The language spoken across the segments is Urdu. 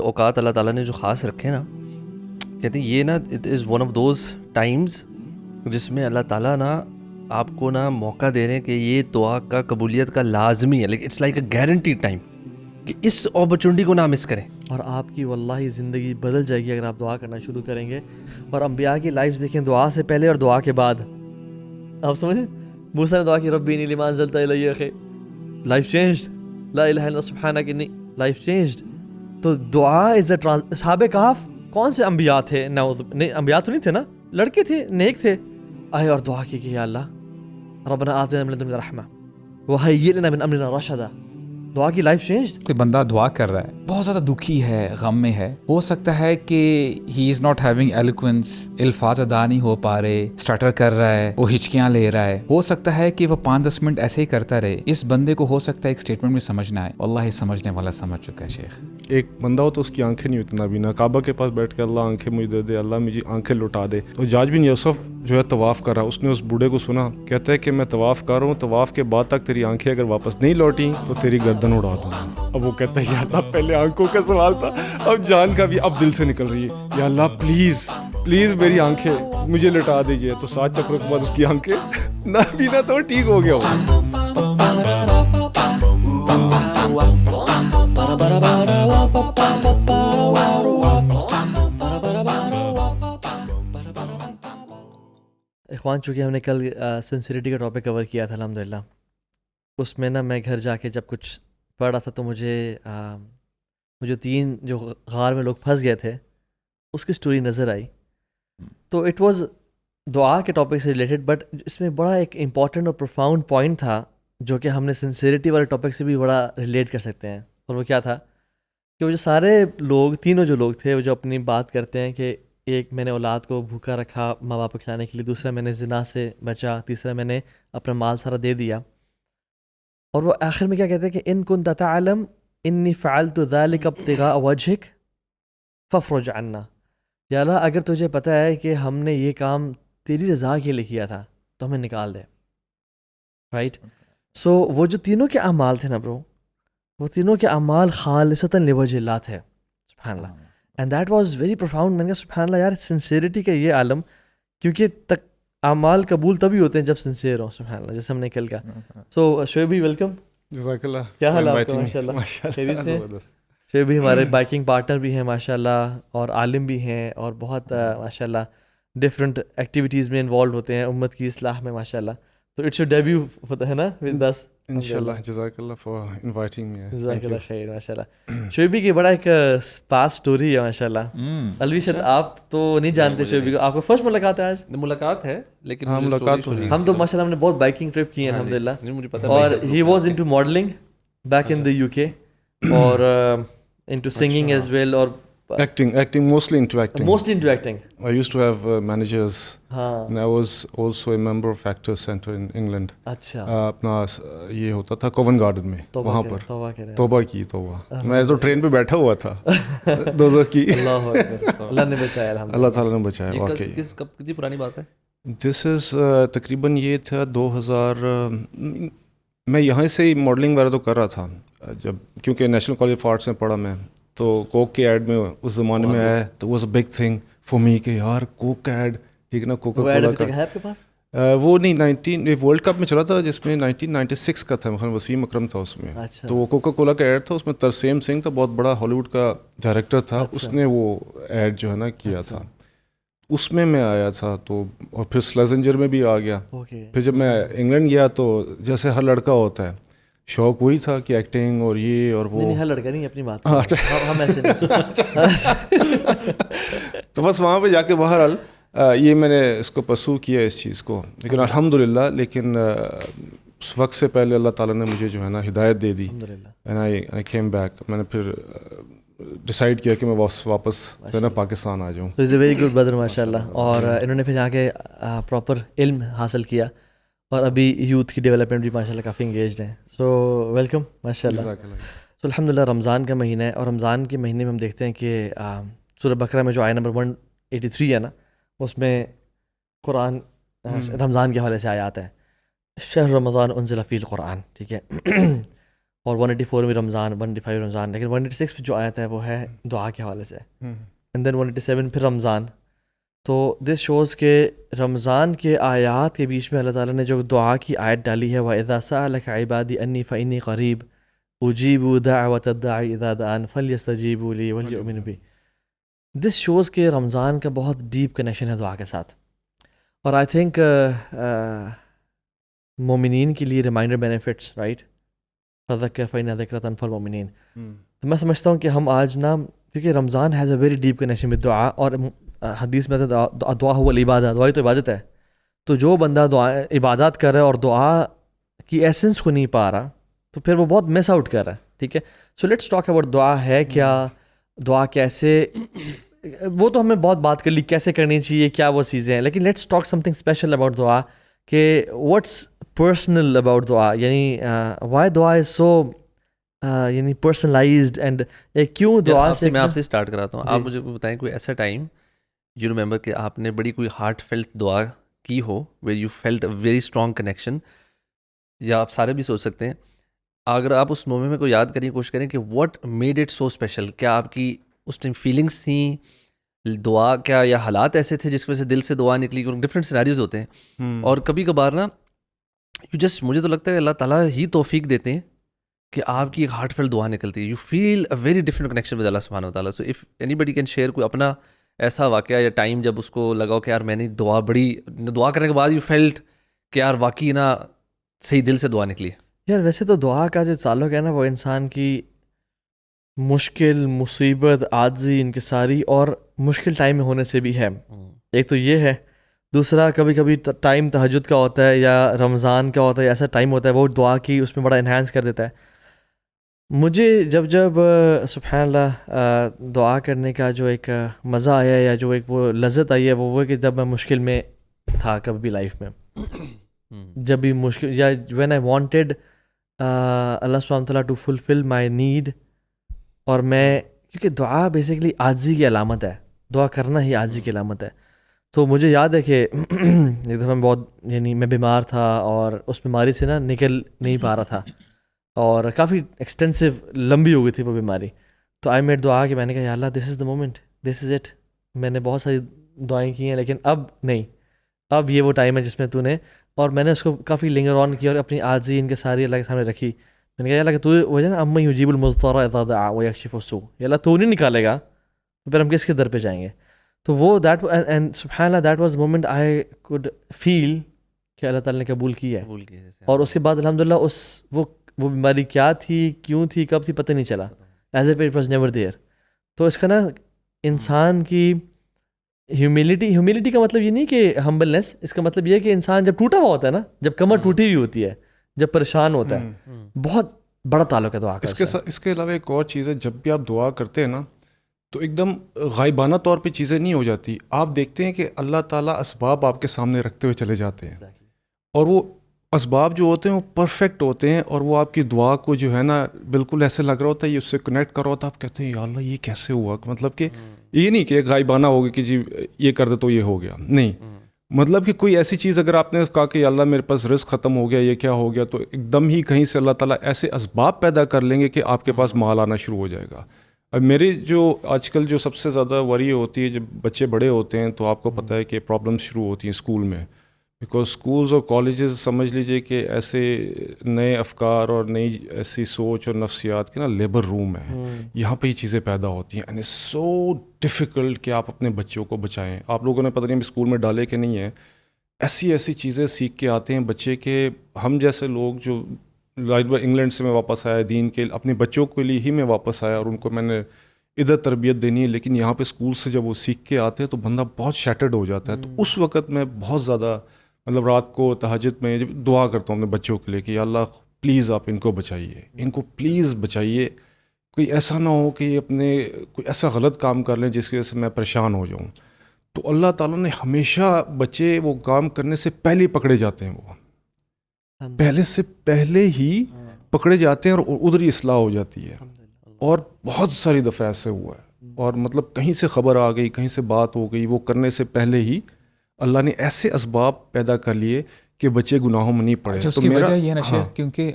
اوقات اللہ تعالیٰ نے جو خاص رکھے نا، کہتے ہیں یہ نا it is one of those Times جس میں اللہ تعالیٰ نا آپ کو نا موقع دے رہے ہیں کہ یہ دعا کا قبولیت کا لازمی ہے، لیکن it's like a guarantee time کہ اس اپرچونٹی کو نہ مس کریں. اور آپ کی واللہ زندگی بدل جائے گی اگر آپ دعا کرنا شروع کریں گے. اور انبیاء کی لائفز دیکھیں، دعا سے پہلے اور دعا کے بعد. آپ سمجھیں موسیٰ نے دعا کی ربی انی لما انزلت الی خیر، لائف چینجڈ، لا الہ الا سبحانک انی، لائف چینجڈ. تو دعا از اے اصحاب کہف کون سے انبیاء تھے؟ نہیں انبیاء تو نہیں تھے نا، لڑکے تھے، نیک تھے. آئے اور دعا کی کہ یا اللہ ربنا آتنا من لدنک رحمہ وہیئ لنا من امرنا رشدا. دعا کی لائف چینجڈ. کوئی بندہ دعا کر رہا ہے، بہت زیادہ دکھی ہے، غم میں ہے، ہو سکتا ہے کہ ہی از ناٹ ہیونگ ایلوکوینس، الفاظ ادا نہیں ہو پا رہے، اسٹارٹر کر رہا ہے، وہ ہچکیاں لے رہا ہے، ہو سکتا ہے کہ وہ 5-10 منٹ ایسے ہی کرتا رہے. اس بندے کو ہو سکتا ہے ایک اسٹیٹمنٹ میں سمجھنا ہے. واللہ سمجھنے والا سمجھ چکا ہے شیخ. ایک بندہ ہو تو اس کی آنکھیں نہیں اتنا بھی نہ کعبہ کے پاس بیٹھ کے اللہ آنکھیں مجھے دے دے، اللہ مجھے آنکھیں لٹا دے. تو حجاج بن یوسف جو ہے طواف کر رہا، اس نے اس بوڑھے کو سنا، کہتا ہے کہ میں طواف کر رہا ہوں، طواف کے بعد تک تیری آنکھیں اگر واپس نہیں لوٹیں تو تیری گردن اڑا دوں گا. اب وہ کہتا ہے یا اللہ پہلے آنکھوں کا سوال تھا، اب جان کا بھی اب دل سے نکل رہی ہے، یا اللہ پلیز پلیز میری آنکھیں مجھے لٹا دیجیے. تو 7 چکروں کے بعد اس کی آنکھیں نہ بینا تو ٹھیک ہو گیا اخوان، چونکہ ہم نے کل سنسیریٹی کا ٹاپک کور کیا تھا الحمدللہ، اس میں نا میں گھر جا کے جب کچھ پڑھ رہا تھا تو مجھے 3 جو غار میں لوگ پھنس گئے تھے اس کی سٹوری نظر آئی. تو اٹ واز دعا کے ٹاپک سے ریلیٹڈ، بٹ اس میں بڑا ایک امپورٹنٹ اور پروفاؤنڈ پوائنٹ تھا جو کہ ہم نے سنسیریٹی والے ٹاپک سے بھی بڑا ریلیٹ کر سکتے ہیں. اور وہ کیا تھا کہ وہ جو سارے لوگ، تینوں جو لوگ تھے، وہ جو اپنی بات کرتے ہیں کہ ایک میں نے اولاد کو بھوکا رکھا ماں باپ کو کھلانے کے لیے، دوسرا میں نے زنا سے بچا، تیسرا میں نے اپنا مال سارا دے دیا. اور وہ آخر میں کیا کہتے ہیں کہ ان کنت تعلم انی فعلت ذلک ابتغاء وجہک فافرج عنا. یا اللہ اگر تجھے پتہ ہے کہ ہم نے یہ کام تیری رضا کے لیے کیا تھا تو ہمیں نکال دے. رائٹ. سو وہ جو تینوں کے اعمال تھے نا برو، وہ تینوں کے اعمال خالصتاً لوجہ اللہ تھے. سبحان اللہ. And that was very profound. میں نے کہا سبحان اللہ یار، سنسیریٹی کا یہ عالم، کیونکہ اعمال قبول تبھی ہوتے ہیں جب سنسیئر ہوں. سبحان اللہ، جیسے ہم نے کل کہا. سو شعیب بھائی ویلکم. جزاک اللہ. کیا حال ہے آپ کا؟ ماشاء اللہ خیریت سے. شعیب بھی ہمارے بائکنگ پارٹنر بھی ہیں ماشاء اللہ، اور عالم بھی ہیں، اور بہت ماشاء اللہ ڈفرینٹ ایکٹیویٹیز میں انوالو ہوتے ہیں امت کی اصلاح میں ماشاء اللہ. تو اٹس یور ڈیبیو ہوتا ہے نا ود اس انشاءاللہ. جزاک اللہ فار انوائٹنگ می. جزاک اللہ خیر. ماشاء اللہ شعیب بھی کی بڑا ایک پاس اسٹوری ہے ماشاء اللہ. الوی شاید آپ تو نہیں جانتے شعیب بھی کو، آپ کو فرسٹ ملاقات ہے آج؟ ملاقات ہے لیکن ملاقات ہم تو ماشاء اللہ ہم نے بہت بائکنگ ٹرپ کی ہیں الحمدللہ. مجھے پتا. اور he was into modelling back in the UK اور انٹو سنگنگ ایز ویل، اور acting mostly into acting. I used to have managers. And I was also a member of Actors Center in England. اچھا. اپنا یہ ہوتا تھا کوون گارڈن میں، وہاں پر توبہ کی. میں تو ٹرین پہ بیٹھا ہوا تھا دوزخ کی. اللہ نے بچایا الحمدللہ. اللہ تعالیٰ نے بچایا. واقعی کتنی پرانی بات ہے؟ دس از تقریباً یہ تھا 2000. میں یہاں سے ہی ماڈلنگ وغیرہ تو کر رہا تھا جب، کیونکہ نیشنل کالج آف آرٹس میں پڑھا میں، تو کوک کے ایڈ میں اس زمانے میں آیا تو was a big thing for me کہ یار کوک کا ایڈ، ٹھیک ہے نا. کوکا کولا کا ہے آپ کے پاس؟ وہ نہیں، ورلڈ کپ میں چلا تھا جس میں 1996 کا تھا. وسیم اکرم تھا اس میں. تو وہ کوکا کولا کا ایڈ تھا، اس میں ترسیم سنگھ تھا، بہت بڑا ہالی ووڈ کا ڈائریکٹر تھا. اس نے وہ ایڈ جو ہے نا کیا تھا، اس میں آیا تھا. تو اور پھر سلیزنجر میں بھی آ گیا. پھر جب میں انگلینڈ گیا تو جیسے ہر لڑکا ہوتا ہے، شوق وہی تھا کہ ایکٹنگ اور یہ اور وہ. ہر لڑکا نہیں، اپنی بات ہم ایسے نہیں. تو بس وہاں پہ جا کے بہرحال یہ میں نے اس کو پرسو کیا اس چیز کو. لیکن الحمدللہ، لیکن اس وقت سے پہلے اللہ تعالیٰ نے مجھے جو ہے نا ہدایت دے دی. And I came back. میں نے پھر ڈیسائیڈ کیا کہ میں واپس جو ہے نا پاکستان آ جاؤں. از اے ویری گڈ بدر ماشاء اللہ. اور انہوں نے پھر جا کے پراپر علم حاصل کیا، اور ابھی یوتھ کی ڈیولپمنٹ بھی ماشاء اللہ کافی انگیجڈ ہیں. سو ویلکم ماشاء اللہ. تو الحمدللہ رمضان کا مہینہ ہے، اور رمضان کے مہینے میں ہم دیکھتے ہیں کہ سورہ بقرہ میں جو آیت نمبر 183 ہے نا، اس میں قرآن رمضان کے حوالے سے آیات ہیں. شہر رمضان انزل فیہ القرآن، ٹھیک ہے. اور 184 میں رمضان، 185 رمضان، لیکن 186 پہ جو آیت ہے وہ ہے دعا کے حوالے سے، اینڈ دین 187 پھر رمضان. تو دس شوز کہ رمضان کے آیات کے بیچ میں اللہ تعالیٰ نے جو دعا کی آیت ڈالی ہے، وَإِذَا سَأَلَكَ عِبَادِي أَنِّي فَإِنِّي قَرِيبٌ أُجِيبُ دَعْوَةَ الدَّاعِ إِذَا دَعَانِ فَلْيَسْتَجِيبُوا لِي وَلْيُؤْمِنُوا بِي. دس شوز کہ رمضان کا بہت ڈیپ کنیکشن ہے دعا کے ساتھ. اور آئی تھنک مومنین کے لیے ریمائنڈر بینیفٹس، رائٹ، فذکر فإن ذکرۃ تنفع المؤمنین. تو میں سمجھتا ہوں کہ ہم آج نا، کیونکہ Ramadan has a very deep connection with dua, اور حدیث میں دعا ہوا العبادہ، دعا تو عبادت ہے. تو جو بندہ دعا عبادات کر رہا ہے اور دعا کی ایسنس کو نہیں پا رہا، تو پھر وہ بہت مس آؤٹ کر رہا ہے. ٹھیک ہے، سو لیٹس ٹاک اباؤٹ دعا ہے کیا، دعا کیسے، وہ تو ہمیں بہت بات کر لی کیسے کرنی چاہیے، کیا وہ چیزیں ہیں، لیکن let's talk some thing special about دعا، کہ واٹس پرسنل اباؤٹ دعا، یعنی وائی دعا از سو یعنی پرسنلائزڈ، اینڈ کیوں دعا سے. میں آپ سے اسٹارٹ کراتا ہوں. آپ مجھے بتائیں کوئی ایسا ٹائم یو ریمبر کہ آپ نے بڑی کوئی ہارٹ فیلٹ دعا کی ہو، where you felt a very strong connection, یا آپ سارے بھی سوچ سکتے ہیں. اگر آپ اس مومنٹ میں کو یاد کرنے کی کوشش کریں کہ what made it so special, کیا آپ کی اس ٹائم فیلنگس تھیں، دعا کیا، یا حالات ایسے تھے جس کی وجہ سے دل سے دعا نکلی؟ ڈفرینٹ سیناریوز ہوتے ہیں، اور کبھی کبھار نا یو جسٹ، مجھے تو لگتا ہے اللہ تعالیٰ ہی توفیق دیتے ہیں کہ آپ کی ایک ہارٹ فیل دعا نکلتی ہے، you feel a very different connection with Allah سبحانہ و تعالیٰ. So if anybody can share کوئی اپنا ایسا واقعہ یا ٹائم جب اس کو لگاؤ کہ یار میں نے دعا کرنے کے بعد یو فیلٹ کہ یار واقعی نا صحیح دل سے دعا نکلی. یار ویسے تو دعا کا جو تعلق ہے نا، وہ انسان کی مشکل، مصیبت، عاجزی، انکساری اور مشکل ٹائم میں ہونے سے بھی ہے. ایک تو یہ ہے، دوسرا کبھی کبھی ٹائم تہجد کا ہوتا ہے یا رمضان کا ہوتا ہے، ایسا ٹائم ہوتا ہے وہ دعا کی اس میں بڑا انہینس کر دیتا ہے. مجھے جب سبحان اللہ دعا کرنے کا جو ایک مزہ آیا یا جو ایک وہ لذت آئی ہے، وہ کہ جب میں مشکل میں تھا کبھی بھی لائف میں، جب بھی مشکل، یا وین آئی وانٹیڈ اللہ سبحانہ تعالیٰ ٹو فلفل مائی نیڈ. اور میں، کیونکہ دعا بیسیکلی عاجزی کی علامت ہے، دعا کرنا ہی عاجزی کی علامت ہے. تو مجھے یاد ہے کہ ایک دفعہ میں بہت، یعنی میں بیمار تھا اور اس بیماری سے نا نکل نہیں پا رہا تھا، اور کافی ایکسٹینسو لمبی ہو گئی تھی وہ بیماری. تو آئی میڈ دعا کہ میں نے کہا یا اللہ دس از the moment, this is it. میں نے بہت ساری دعائیں کی ہیں لیکن اب نہیں، اب یہ وہ ٹائم ہے جس میں تو نے، اور میں نے اس کو کافی لنگر آن کیا اور اپنی عاجزی ان کے ساری اللہ کے سامنے رکھی. میں نے کہا یا اللہ کہ تو وہ ہے نا اما یجیب المضطر اذا دعا ویکشف السوء، یا اللہ تو نہیں نکالے گا تو پھر ہم کس کے در پہ جائیں گے. تو وہ دیٹ اینڈ سبحان اللہ that was moment I could feel کہ اللہ تعالیٰ نے قبول کیا ہے. اور اس کے بعد الحمدللہ وہ بیماری کیا تھی، کیوں تھی، کب تھی، پتہ نہیں چلا، as if it was never there. تو اس کا نا انسان کی ہیوملٹی کا مطلب یہ نہیں کہ ہمبلنس، اس کا مطلب یہ ہے کہ انسان جب ٹوٹا ہوا ہوتا ہے نا، جب کمر ٹوٹی ہوئی ہوتی ہے، جب پریشان ہوتا ہے، بہت بڑا تعلق ہے دعا کا. اس کے علاوہ ایک اور چیز ہے، جب بھی آپ دعا کرتے ہیں نا تو ایک دم غائبانہ طور پہ چیزیں نہیں ہو جاتی. آپ دیکھتے ہیں کہ اللہ تعالیٰ اسباب آپ کے سامنے رکھتے ہوئے چلے جاتے ہیں، اور وہ اسباب جو ہوتے ہیں وہ پرفیکٹ ہوتے ہیں، اور وہ آپ کی دعا کو جو ہے نا بالکل ایسے لگ رہا ہوتا ہے، یہ اس سے کنیکٹ کر رہا ہوتا ہے. آپ کہتے ہیں یا اللہ یہ کیسے ہوا، مطلب کہ یہ نہیں کہ غائبانہ ہوگا کہ جی یہ کر دے تو یہ ہو گیا، نہیں، مطلب کہ کوئی ایسی چیز اگر آپ نے کہا کہ یا اللہ میرے پاس رزق ختم ہو گیا، یہ کیا ہو گیا، تو ایک دم ہی کہیں سے اللہ تعالیٰ ایسے اسباب پیدا کر لیں گے کہ آپ کے پاس مال آنا شروع ہو جائے گا. اب میرے جو آج کل جو سب سے زیادہ وری ہوتی ہے، جب بچے بڑے ہوتے ہیں تو آپ کو پتہ ہے کہ پرابلمس شروع ہوتی ہیں اسکول میں، بیکاز اسکولز اور کالجز سمجھ لیجئے کہ ایسے نئے افکار اور نئی ایسی سوچ اور نفسیات کے نا لیبر روم ہے، یہاں پہ یہ چیزیں پیدا ہوتی ہیں. اینڈ اٹس سو ڈیفیکلٹ کہ آپ اپنے بچوں کو بچائیں. آپ لوگوں نے پتہ نہیں اسکول میں ڈالے کہ نہیں ہے، ایسی چیزیں سیکھ کے آتے ہیں بچے کہ ہم جیسے لوگ جو انگلینڈ سے میں واپس آیا دین کے اپنے بچوں کے لیے ہی میں واپس آیا اور ان کو میں نے ادھر تربیت دینی ہے، لیکن یہاں پہ اسکول سے جب وہ سیکھ کے آتے ہیں تو بندہ بہت شیٹرڈ ہو جاتا ہے. تو اس وقت میں بہت زیادہ مطلب رات کو تہجد میں جب دعا کرتا ہوں اپنے بچوں کے لیے کہ یا اللہ پلیز آپ ان کو بچائیے، ان کو پلیز بچائیے، کوئی ایسا نہ ہو کہ یہ اپنے کوئی ایسا غلط کام کر لیں جس کی وجہ سے میں پریشان ہو جاؤں. تو اللہ تعالیٰ نے ہمیشہ بچے وہ کام کرنے سے پہلے پکڑے جاتے ہیں، وہ پہلے ہی پکڑے جاتے ہیں اور ادھر ہی اصلاح ہو جاتی ہے. اور بہت ساری دفعہ ایسے ہوا ہے، اور مطلب کہیں سے خبر آ گئی، کہیں سے بات ہو گئی، وہ کرنے سے پہلے ہی اللہ نے ایسے اسباب پیدا کر لیے کہ بچے گناہوں میں نہیں پڑے. اس کی وجہ یہ نشے کیونکہ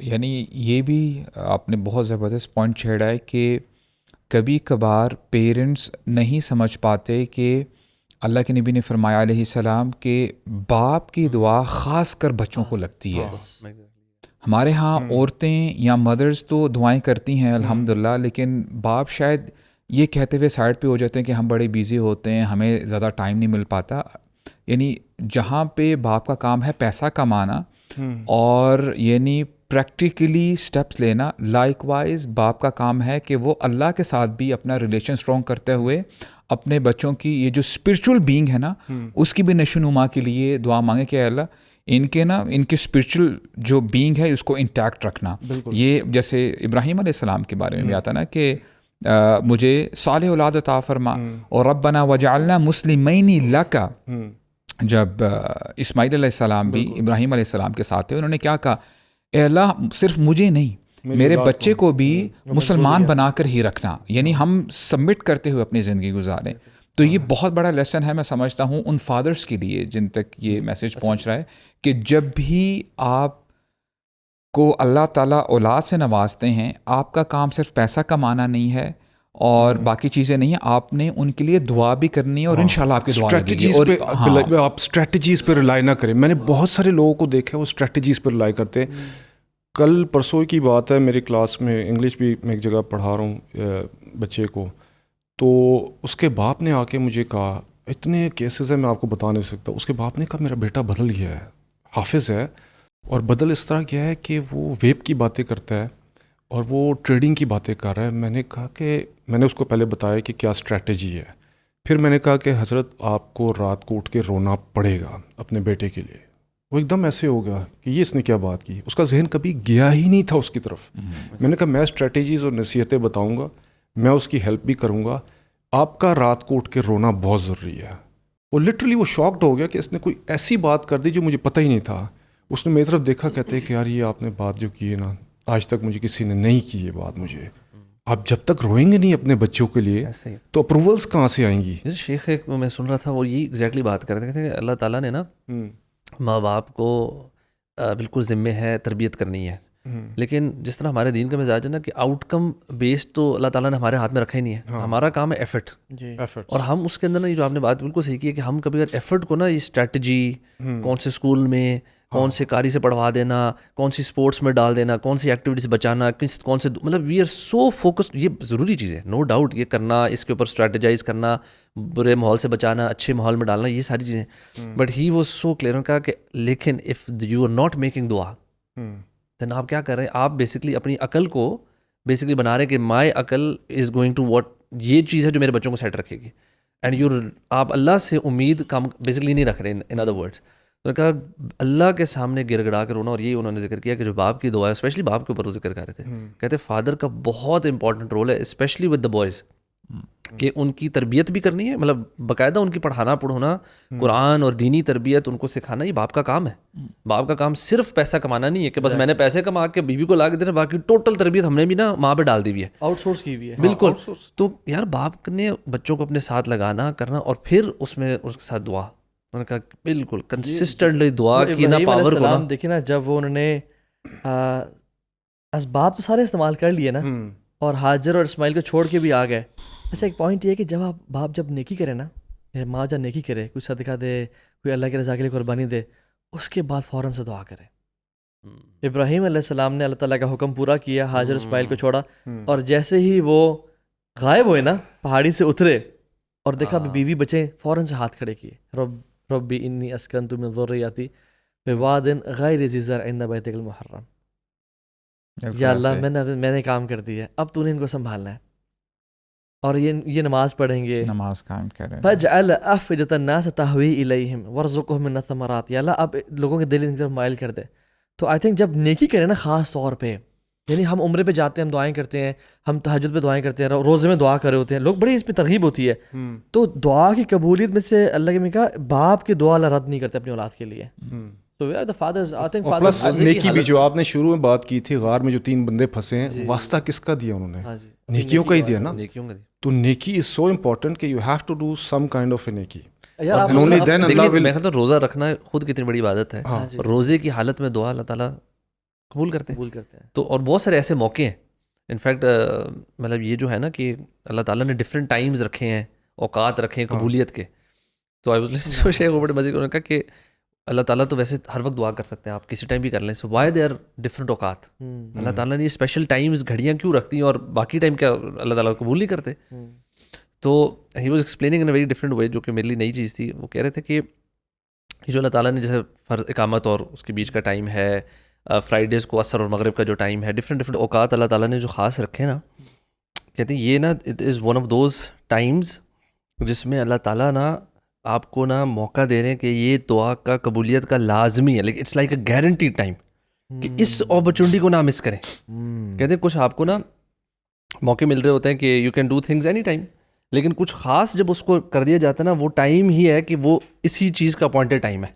یعنی یہ بھی آپ نے بہت زبردست پوائنٹ چھیڑا ہے کہ کبھی کبھار پیرنٹس نہیں سمجھ پاتے کہ اللہ کے نبی نے فرمایا علیہ السلام کہ باپ کی دعا خاص کر بچوں کو لگتی ہے. ہمارے ہاں عورتیں یا مدرز تو دعائیں کرتی ہیں الحمدللہ، لیکن باپ شاید یہ کہتے ہوئے سائڈ پہ ہو جاتے ہیں کہ ہم بڑے بیزی ہوتے ہیں، ہمیں زیادہ ٹائم نہیں مل پاتا. یعنی جہاں پہ باپ کا کام ہے پیسہ کمانا اور یعنی پریکٹیکلی سٹیپس لینا، لائک وائز باپ کا کام ہے کہ وہ اللہ کے ساتھ بھی اپنا ریلیشن اسٹرانگ کرتے ہوئے اپنے بچوں کی یہ جو اسپرچول بینگ ہے نا اس کی بھی نشو نما کے لیے دعا مانگے کہ اللہ ان کے اسپرچول جو بینگ ہے اس کو انٹیکٹ رکھنا. یہ جیسے ابراہیم علیہ السلام کے بارے میں بھی آتا نا کہ مجھے صالح اولاد عطا فرما، اور ربنا وجعلنا مسلمین لک. جب اسماعیل علیہ السلام بھی ابراہیم علیہ السلام کے ساتھ تھے، انہوں نے کیا کہا، اے اللہ صرف مجھے نہیں میرے بچے کو بھی مسلمان بنا کر ہی رکھنا. یعنی ہم سبمٹ کرتے ہوئے اپنی زندگی گزاریں. تو یہ بہت بڑا لیسن ہے میں سمجھتا ہوں ان فادرز کے لیے جن تک یہ میسج پہنچ رہا ہے کہ جب بھی آپ کو اللہ تعالیٰ اولاد سے نوازتے ہیں، آپ کا کام صرف پیسہ کمانا نہیں ہے اور باقی چیزیں نہیں ہیں، آپ نے ان کے لیے دعا بھی کرنی ہے اور انشاءاللہ آپ کی دعا لگے گی. اور آپ اسٹریٹجیز پہ ریلائی نہ کریں. میں نے بہت سارے لوگوں کو دیکھا ہے وہ اسٹریٹجیز پہ ریلائی کرتے ہیں. کل پرسوں کی بات ہے، میری کلاس میں انگلش بھی میں ایک جگہ پڑھا رہا ہوں بچے کو، تو اس کے باپ نے آ کے مجھے کہا، اتنے کیسز ہیں میں آپ کو بتا نہیں سکتا. اس کے باپ نے کہا میرا بیٹا بدل گیا ہے، حافظ ہے، اور بدل اس طرح کیا ہے کہ وہ ویب کی باتیں کرتا ہے اور وہ ٹریڈنگ کی باتیں کر رہا ہے. میں نے کہا کہ میں نے اس کو پہلے بتایا کہ کیا اسٹریٹجی ہے. پھر میں نے کہا کہ حضرت آپ کو رات کو اٹھ کے رونا پڑے گا اپنے بیٹے کے لیے. وہ ایک دم ایسے ہو گیا کہ یہ اس نے کیا بات کی، اس کا ذہن کبھی گیا ہی نہیں تھا اس کی طرف. میں نے کہا میں اسٹریٹجیز اور نصیحتیں بتاؤں گا، میں اس کی ہیلپ بھی کروں گا، آپ کا رات کو اٹھ کے رونا بہت ضروری ہے. وہ لٹرلی وہ شاکڈ ہو گیا کہ اس نے کوئی ایسی بات کر دی جو مجھے پتہ ہی نہیں تھا. اس نے میری طرف دیکھا، کہتے کہ یار یہ آپ نے بات جو کی ہے نا آج تک مجھے کسی نے نہیں کی یہ بات. مجھے آپ جب تک روئیں گے نہیں اپنے بچوں کے لیے تو اپروولس کہاں سے آئیں گی. شیخ ایک میں سن رہا تھا وہ یہ ایگزیکٹلی بات کر رہے تھے کہ اللہ تعالیٰ نے نا ماں باپ کو بالکل ذمہ ہے تربیت کرنی ہے، لیکن جس طرح ہمارے دین کا مزاج ہے نا کہ آؤٹ کم بیسڈ تو اللہ تعالیٰ نے ہمارے ہاتھ میں رکھا ہی نہیں ہے. ہمارا کام ہے ایفرٹ، اور ہم اس کے اندر نا یہ جو آپ نے بات بالکل صحیح کی ہے کہ ہم کبھی اگر ایفرٹ کو نا یہ اسٹریٹجی کون سے اسکول میں کون سے قاری سے پڑھوا دینا، کون سی اسپورٹس میں ڈال دینا، کون سی ایکٹیویٹیز بچانا، کون سے مطلب وی آر سو فوکسڈ. یہ ضروری چیز ہے نو ڈاؤٹ، یہ کرنا، اس کے اوپر اسٹریٹجائز کرنا، برے ماحول سے بچانا، اچھے ماحول میں ڈالنا، یہ ساری چیزیں. But he was so clear کہا کہ لیکن if you are not making دعا دین آپ کیا کر رہے ہیں، آپ بیسکلی اپنی عقل کو بیسکلی بنا رہے ہیں کہ مائی عقل از گوئنگ ٹو واٹ، یہ چیز ہے جو میرے بچوں کو سیٹ رکھے گی. اینڈ یو آپ اللہ سے امید کم بیسکلی نہیں رکھ رہے. ان ادر ورڈس تو نے کہا اللہ کے سامنے گر گڑا کر رونا. اور یہ انہوں نے ذکر کیا کہ جو باپ کی دعا ہے، اسپیشلی باپ کے اوپر وہ ذکر کر رہے تھے، کہتے فادر کا بہت امپورٹنٹ رول ہے اسپیشلی ود دا بوائز، کہ ان کی تربیت بھی کرنی ہے، مطلب باقاعدہ ان کی پڑھانا قرآن اور دینی تربیت ان کو سکھانا، یہ باپ کا کام ہے. باپ کا کام صرف پیسہ کمانا نہیں ہے کہ بس میں نے پیسے کما کے بیوی کو لا کے دینا، باقی ٹوٹل تربیت ہم نے بھی نا ماں پہ ڈال دی ہوئی ہے، آؤٹ سورس کی ہوئی ہے. بالکل. تو یار باپ نے بچوں کو اپنے ساتھ لگانا کرنا، اور پھر اس میں اس کے ساتھ دعا، انہوں نے کہا بالکل کنسسٹنٹلی دعا کی نا پاور کو نا. دیکھیں نا جب وہ انہوں نے اسباب تو سارے استعمال کر لیے نا، اور ہاجر اور اسماعیل کو چھوڑ کے بھی آ گئے. اچھا ایک پوائنٹ یہ ہے کہ جب آپ باپ جب نیکی کرے نا، ماں جب نیکی کرے، کوئی صدقہ دے، کوئی اللہ کی رضا کے لیے قربانی دے، اس کے بعد فوراً سے دعا کرے. ابراہیم علیہ السلام نے اللہ تعالیٰ کا حکم پورا کیا، ہاجر اسماعیل کو چھوڑا، اور جیسے ہی وہ غائب ہوئے نا، پہاڑی سے اترے اور دیکھا بیوی بچے، فوراً سے ہاتھ کھڑے کیے، ربی انی اسکنت من ذریتی بواد غیر ذی زرع عند بیتک المحرم. یا اللہ میں نے کام کر دیا، اب تو نے ان کو سنبھالنا ہے. اور یہ نماز پڑھیں گے، نماز قائم کریں. فجعل افئدۃ الناس تہوی الیہم وارزقھم من الثمرات. یا اللہ اب لوگوں کے دل ان کی طرف مائل کر دے. تو آئی تھنک جب نیکی کریں نا، خاص طور پہ یعنی ہم عمرے پہ جاتے ہیں، ہم دعائیں کرتے ہیں، ہم تہجد پہ دعائیں کرتے ہیں، روزے میں دعا کر رہے ہوتے ہیں، لوگ بڑی اس پہ ترغیب ہوتی ہے. تو دعا کی قبولیت میں سے اللہ کے میں کہا باپ کی دعا اللہ رد نہیں کرتے اپنی اولاد کے لیے. تو we are the fathers. I think fathers نیکی بھی جو آپ نے شروع میں بات کی تھی، غار میں جو 3 بندے پھنسے ہیں، واسطہ کس کا دیا انہوں نے؟ نیکیوں کا ہی دیا نا. تو نیکی از سو امپورٹنٹ کہ you have to do some kind of a neki. میں کہتا ہوں روزہ رکھنا خود کتنی بڑی عبادت ہے. روزے کی حالت میں دعا اللہ تعالیٰ قبول کرتے ہیں. قبول کرتے ہیں. تو اور بہت سارے ایسے موقع ہیں انفیکٹ مطلب یہ جو ہے نا کہ اللہ تعالیٰ نے ڈفرینٹ ٹائمز رکھے ہیں, اوقات رکھے ہیں قبولیت کے. تو آئی واز لسننگ ٹو شیخ بڑے مزے نے کہا کہ اللہ تعالیٰ تو ویسے ہر وقت دعا کر سکتے ہیں, آپ کسی ٹائم بھی کر لیں, so why they are different اوقات. اللہ تعالیٰ نے یہ اسپیشل ٹائمز گھڑیاں کیوں رکھتی ہیں اور باقی ٹائم کیا اللہ تعالیٰ قبول نہیں کرتے؟ تو he was explaining in a very different way, جو کہ میرے لیے نئی چیز تھی. وہ کہہ رہے تھے کہ یہ جو اللہ تعالیٰ نے جیسے فرض اقامت اور اس کے بیچ کا ٹائم ہے, فرائیڈیز کو عصر اور مغرب کا جو ٹائم ہے, ڈفرینٹ اوقات اللہ تعالیٰ نے جو خاص رکھے نا, کہتے ہیں یہ نا it is one of those Times جس میں اللہ تعالیٰ نا آپ کو نا موقع دے رہے ہیں کہ یہ دعا کا قبولیت کا لازمی ہے, لیکن it's like a guaranteed time کہ اس اپرچونٹی کو نہ مس کریں. کہتے ہیں کچھ آپ کو نا موقع مل رہے ہوتے ہیں کہ you can do things any time, لیکن کچھ خاص جب اس کو کر دیا جاتا ہے نا, وہ ٹائم ہی ہے کہ وہ اسی چیز کا اپوائنٹڈ ٹائم ہے.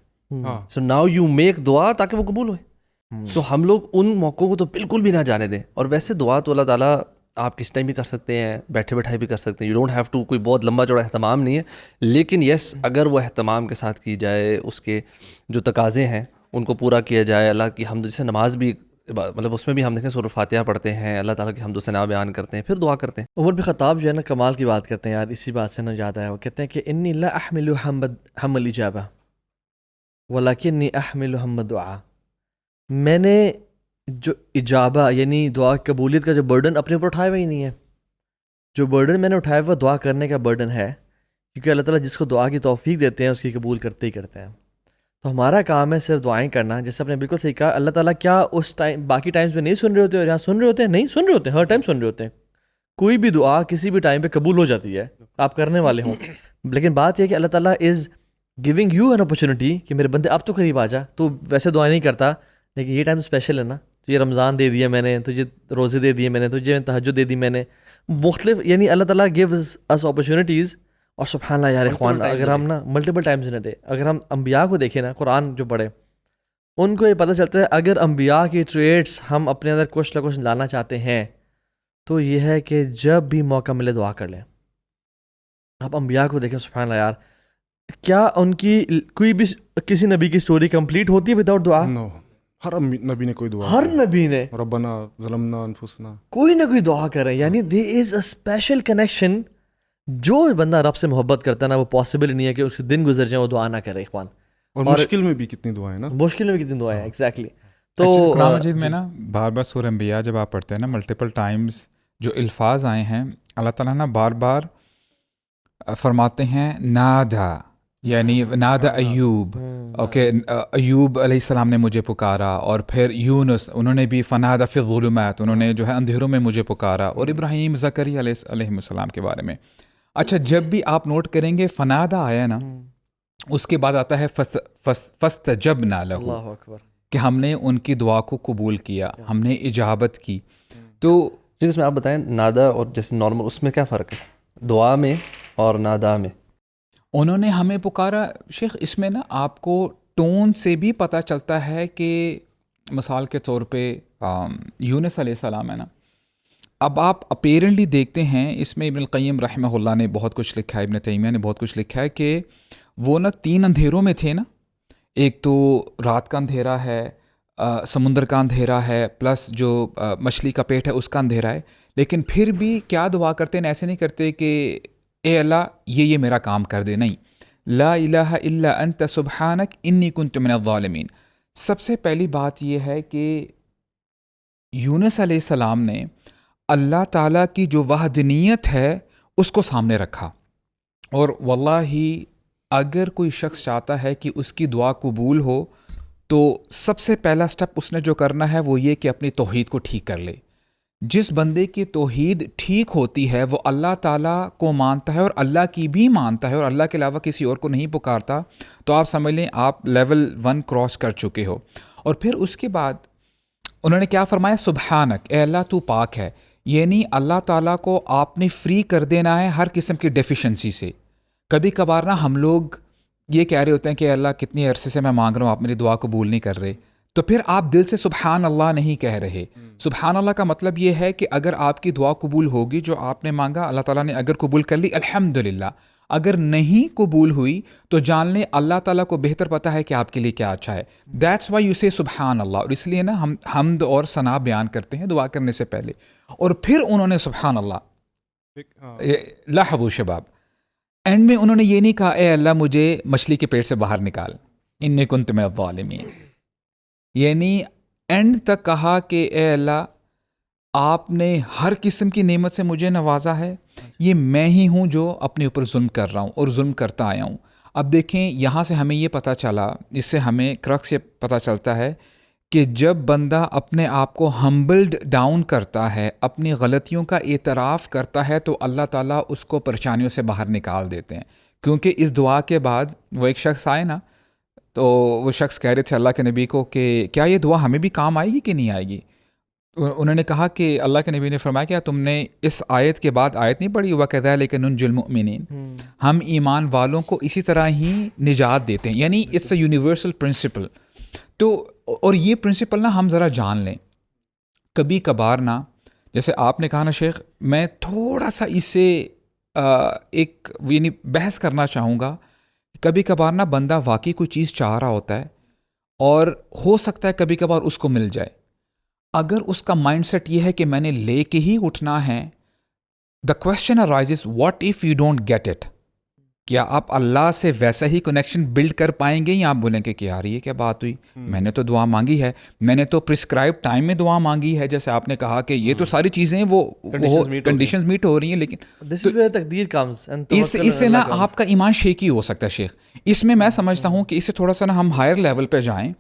سو ناؤ یو میک دعا تاکہ وہ قبول ہوئے. تو ہم لوگ ان موقعوں کو تو بالکل بھی نہ جانے دیں. اور ویسے دعا تو اللہ تعالیٰ آپ کس ٹائم بھی کر سکتے ہیں, بیٹھے بیٹھائے بھی کر سکتے ہیں, یو ڈونٹ ہیو ٹو, کوئی بہت لمبا چوڑا اہتمام نہیں ہے. لیکن یس اگر وہ اہتمام کے ساتھ کی جائے, اس کے جو تقاضے ہیں ان کو پورا کیا جائے, اللہ کی حمد, جیسے نماز بھی مطلب اس میں بھی ہم دیکھیں سورۃ فاتحہ پڑھتے ہیں, اللہ تعالیٰ کی حمد و ثنا بیان کرتے ہیں, پھر دعا کرتے ہیں. عمر بن خطاب جو ہے نا کمال کی بات کرتے ہیں یار, اسی بات سے نا یاد آیا. وہ کہتے ہیں کہ انی لا احمل ہم الاجابہ ولکنی احمل ہم الدعاء. میں نے جو اجابہ یعنی دعا قبولیت کا جو برڈن اپنے اوپر اٹھایا ہوا ہی نہیں ہے. جو برڈن میں نے اٹھایا ہوا دعا کرنے کا برڈن ہے, کیونکہ اللہ تعالیٰ جس کو دعا کی توفیق دیتے ہیں اس کی قبول کرتے ہی کرتے ہیں. تو ہمارا کام ہے صرف دعائیں کرنا. جیسے آپ نے بالکل صحیح کہا, اللہ تعالیٰ کیا اس ٹائم باقی ٹائمز میں نہیں سن رہے ہوتے اور یہاں سن رہے ہوتے ہیں؟ نہیں سن رہے ہوتے ہیں, ہر ٹائم سن رہے ہوتے ہیں. کوئی بھی دعا کسی بھی ٹائم پہ قبول ہو جاتی ہے, آپ کرنے والے ہوں. لیکن بات یہ ہے کہ اللہ تعالیٰ is giving you an opportunity کہ میرے بندے اب تو قریب آ جا. تو ویسے دعائیں نہیں کرتا, لیکن یہ ٹائم اسپیشل ہے نا, تو یہ رمضان دے دیا میں نے, تجھے روزے دے دیے میں نے, تجھے تہجد دے دی میں نے, مختلف یعنی اللہ تعالیٰ گیوز اس اپرچونیٹیز. اور سبحان اللہ یار اخوان, اگر ہم نا multiple times in a day, اگر ہم انبیاء کو دیکھیں نا, قرآن جو پڑھے, ان کو یہ پتہ چلتا ہے اگر انبیاء کی ٹریٹس ہم اپنے اندر کچھ نہ کچھ لانا چاہتے ہیں تو یہ ہے کہ جب بھی موقع ملے دعا کر لیں. آپ انبیاء کو دیکھیں, سبحان اللہ یار, کیا ان کی کوئی بھی کسی نبی کی سٹوری کمپلیٹ ہوتی ہے وداؤٹ دعا؟ نو, ہر نبی نے کوئی دعا, ہر نبی نے ربنا ظلمنا انفسنا, کوئی نہ کوئی دعا کرے. یعنی دیر از اے اسپیشل کنیکشن. جو بندہ رب سے محبت کرتا ہے نا, وہ پاسبل نہیں ہے کہ اس کے دن گزر جائیں وہ دعا نہ کرے اخوان. اور مشکل میں بھی کتنی دعائیں نا, مشکل میں کتنی دعائیں, ایگزیکٹلی. تو قرآن مجید میں نا بار بار سورہ انبیاء جب آپ پڑھتے ہیں نا, ملٹیپل ٹائمز جو الفاظ آئے ہیں, اللہ تعالیٰ نا بار بار فرماتے ہیں نادا, یعنی نادا ایوب. اوکے, ایوب علیہ السلام نے مجھے پکارا, اور پھر یونس انہوں نے بھی فنادا فی الظلمات, انہوں نے جو ہے اندھیروں میں مجھے پکارا, اور ابراہیم زکریا علیہ السلام کے بارے میں. اچھا, جب بھی آپ نوٹ کریں گے فنادا آیا نا, اس کے بعد آتا ہے فاستجبنا لہ, اللہ اکبر, کہ ہم نے ان کی دعا کو قبول کیا, ہم نے اجابت کی. تو اس میں آپ بتائیں نادا اور جیسے نارمل, اس میں کیا فرق ہے دعا میں اور نادا میں؟ انہوں نے ہمیں پکارا شیخ, اس میں نا آپ کو ٹون سے بھی پتہ چلتا ہے کہ مثال کے طور پہ یونس علیہ السلام ہے نا, اب آپ اپیرنٹلی دیکھتے ہیں اس میں ابن القیم رحمہ اللہ نے بہت کچھ لکھا ہے, ابن تیمیہ نے بہت کچھ لکھا ہے کہ وہ نا 3 اندھیروں میں تھے نا. ایک تو رات کا اندھیرا ہے, سمندر کا اندھیرا ہے, پلس جو مچھلی کا پیٹ ہے اس کا اندھیرا ہے. لیکن پھر بھی کیا دعا کرتے ہیں, ایسے نہیں کرتے کہ اے اللہ یہ میرا کام کر دے, نہیں, لا الہ الا انت سبحانک انی کنت من الظالمین. سب سے پہلی بات یہ ہے کہ یونس علیہ السلام نے اللہ تعالیٰ کی جو وحدانیت ہے اس کو سامنے رکھا. اور واللہ اگر کوئی شخص چاہتا ہے کہ اس کی دعا قبول ہو تو سب سے پہلا سٹیپ اس نے جو کرنا ہے وہ یہ کہ اپنی توحید کو ٹھیک کر لے. جس بندے کی توحید ٹھیک ہوتی ہے وہ اللہ تعالیٰ کو مانتا ہے اور اللہ کی بھی مانتا ہے اور اللہ کے علاوہ کسی اور کو نہیں پکارتا, تو آپ سمجھ لیں آپ لیول 1 کراس کر چکے ہو. اور پھر اس کے بعد انہوں نے کیا فرمایا, سبحانک, اے اللہ تو پاک ہے. یعنی اللہ تعالیٰ کو آپ نے فری کر دینا ہے ہر قسم کی ڈیفیشنسی سے. کبھی کبھار نا ہم لوگ یہ کہہ رہے ہوتے ہیں کہ اللہ کتنی عرصے سے میں مانگ رہا ہوں, آپ میری دعا قبول نہیں کر رہے, تو پھر آپ دل سے سبحان اللہ نہیں کہہ رہے. سبحان اللہ کا مطلب یہ ہے کہ اگر آپ کی دعا قبول ہوگی, جو آپ نے مانگا اللہ تعالیٰ نے اگر قبول کر لی, الحمدللہ, اگر نہیں قبول ہوئی تو جان لیں اللہ تعالیٰ کو بہتر پتہ ہے کہ آپ کے لیے کیا اچھا ہے. دیٹس وائی یو سے سبحان اللہ. اور اس لیے نا ہم حمد اور ثنا بیان کرتے ہیں دعا کرنے سے پہلے. اور پھر انہوں نے سبحان اللہ لاحظوا شباب، اینڈ میں انہوں نے یہ نہیں کہا اے اللہ مجھے مچھلی کے پیٹ سے باہر نکال انی کنت من الظالمین، یعنی اینڈ تک کہا کہ اے اللہ آپ نے ہر قسم کی نعمت سے مجھے نوازا ہے، یہ میں ہی ہوں جو اپنے اوپر ظلم کر رہا ہوں اور ظلم کرتا آیا ہوں. اب دیکھیں یہاں سے ہمیں یہ پتہ چلا، اس سے ہمیں کرکس یہ پتہ چلتا ہے کہ جب بندہ اپنے آپ کو ہمبلڈ ڈاؤن کرتا ہے، اپنی غلطیوں کا اعتراف کرتا ہے، تو اللہ تعالیٰ اس کو پریشانیوں سے باہر نکال دیتے ہیں. کیونکہ اس دعا کے بعد وہ ایک شخص آئے نا، تو وہ شخص کہہ رہے تھے اللہ کے نبی کو کہ کیا یہ دعا ہمیں بھی کام آئے گی کہ نہیں آئے گی؟ انہوں نے کہا کہ اللہ کے نبی نے فرمایا کیا تم نے اس آیت کے بعد آیت نہیں پڑھی وَكَذَلِكَ نُنْجِي الْمُؤْمِنِينَ، ہم ایمان والوں کو اسی طرح ہی نجات دیتے ہیں. یعنی اٹس اے یونیورسل پرنسپل. تو اور یہ پرنسپل نا ہم ذرا جان لیں. کبھی کبھار نا جیسے آپ نے کہا نا شیخ، میں تھوڑا سا اس سے ایک یعنی بحث کرنا چاہوں گا. کبھی کبھار نا بندہ واقعی کوئی چیز چاہ رہا ہوتا ہے اور ہو سکتا ہے کبھی کبھار اس کو مل جائے. اگر اس کا مائنڈ سیٹ یہ ہے کہ میں نے لے کے ہی اٹھنا ہے، the question arises what if you don't get it. کیا آپ اللہ سے ویسا ہی کنیکشن بلڈ کر پائیں گے یا آپ بولیں کہ یار یہ کیا بات ہوئی، میں نے تو دعا مانگی ہے، میں نے تو پرسکرائب ٹائم میں دعا مانگی ہے، جیسے آپ نے کہا کہ یہ تو ساری چیزیں وہ کنڈیشنز میٹ ہو رہی ہیں، لیکن اس سے نا آپ کا ایمان شیکی ہو سکتا ہے شیخ. اس میں میں سمجھتا ہوں کہ اس سے تھوڑا سا نا ہم ہائر لیول پہ جائیں.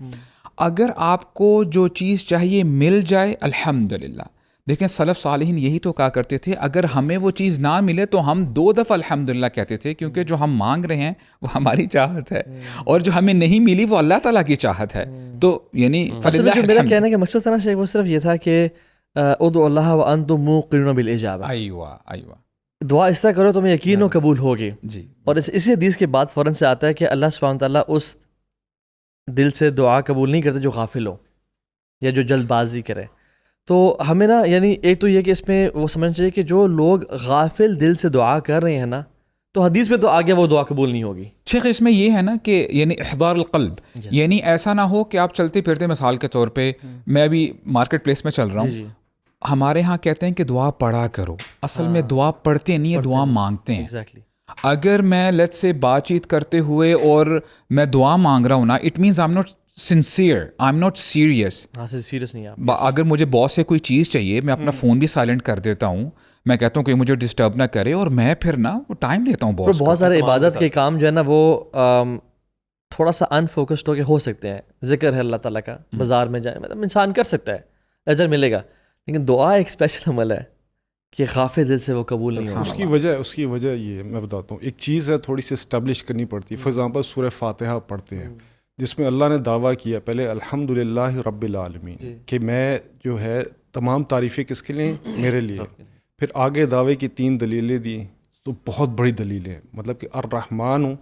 اگر آپ کو جو چیز چاہیے مل جائے الحمدللہ. دیکھیں سلف صالحین یہی تو کہا کرتے تھے اگر ہمیں وہ چیز نہ ملے تو ہم 2 دفعہ الحمدللہ کہتے تھے، کیونکہ جو ہم مانگ رہے ہیں وہ ہماری چاہت ہے، اور جو ہمیں نہیں ملی وہ اللہ تعالیٰ کی چاہت ہے. تو یعنی جو میرا کہنے کا مقصد تھا نا شیخ، وہ صرف یہ تھا کہ ادعوا اللہ وانتم موقنون بالاجابہ. ایوہ دعا اس طرح کرو تمہیں یقین و قبول ہوگی. جی. اور اسی حدیث کے بعد فوراً سے آتا ہے کہ اللہ سبحانہ تعالیٰ اس دل سے دعا قبول نہیں کرتے جو غافل ہو یا جو جلد بازی کرے. تو ہمیں نا یعنی ایک تو یہ کہ اس میں وہ سمجھنا چاہیے کہ جو لوگ غافل دل سے دعا کر رہے ہیں نا، تو حدیث میں تو آگے وہ دعا قبول نہیں ہوگی. شیخ اس میں یہ ہے نا کہ یعنی احضار القلب، یعنی ایسا نہ ہو کہ آپ چلتے پھرتے، مثال کے طور پہ میں ابھی مارکیٹ پلیس میں چل رہا ہوں، ہمارے ہاں کہتے ہیں کہ دعا پڑھا کرو، اصل میں دعا پڑھتے نہیں ہیں، دعا مانگتے ہیں. اگر میں لیٹ سے بات چیت کرتے ہوئے اور میں دعا مانگ رہا ہوں نا، it means I am not sincere, I am not serious. Serious نہیں آپ. اگر مجھے باس سے کوئی چیز چاہیے، میں اپنا فون بھی سائلنٹ کر دیتا ہوں، میں کہتا ہوں کہ مجھے ڈسٹرب نہ کرے، اور میں پھر نا وہ ٹائم دیتا ہوں باس. بہت سارے عبادت کے کام جو ہے نا وہ تھوڑا سا انفوکسڈ ہو کے ہو سکتے ہیں. ذکر ہے اللہ تعالیٰ کا، بازار میں جائے، مطلب انسان کر سکتا ہے، اجر ملے گا. لیکن دعا ایک اسپیشل عمل ہے کہ غافل دل سے وہ قبول نہیں ہوگا. اس کی وجہ یہ میں بتاتا ہوں. ایک چیز ہے تھوڑی سی اسٹیبلش کرنی پڑتی ہے. فار ایگزامپل سورہ فاتحہ پڑھتے ہیں جس میں اللہ نے دعویٰ کیا پہلے الحمدللہ رب العالمین، کہ میں جو ہے تمام تعریفیں کس کے لیے؟ میرے لیے. پھر آگے دعوے کی 3 دلیلیں دی، تو بہت بڑی دلیلیں، مطلب کہ الرحمن ہوں،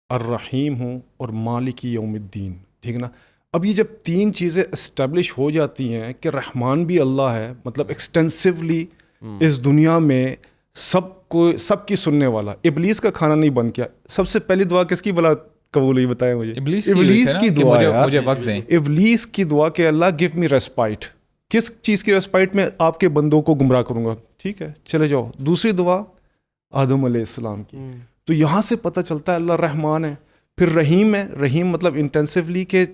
الرحیم ہوں، اور مالک یوم الدین. ٹھیک ہے نا. اب یہ جب 3 چیزیں اسٹیبلش ہو جاتی ہیں کہ رحمان بھی اللہ ہے، مطلب ایکسٹینسولی اس دنیا میں سب کی سننے والا. ابلیس کا کھانا نہیں بند کیا. سب سے پہلی دعا کس کی بلا قبول ہوئی بتائیں مجھے؟ ابلیس کی دعا. مجھے وقت دیں. ابلیس کی دعا کہ اللہ گیو می ریسپائٹ. کس چیز کی ریسپائٹ؟ میں آپ کے بندوں کو گمراہ کروں گا. ٹھیک ہے چلے جاؤ. دوسری دعا آدم علیہ السلام کی. تو یہاں سے پتہ چلتا ہے اللہ رحمان ہے. پھر رحیم ہے. رحیم مطلب انٹینسولی کہ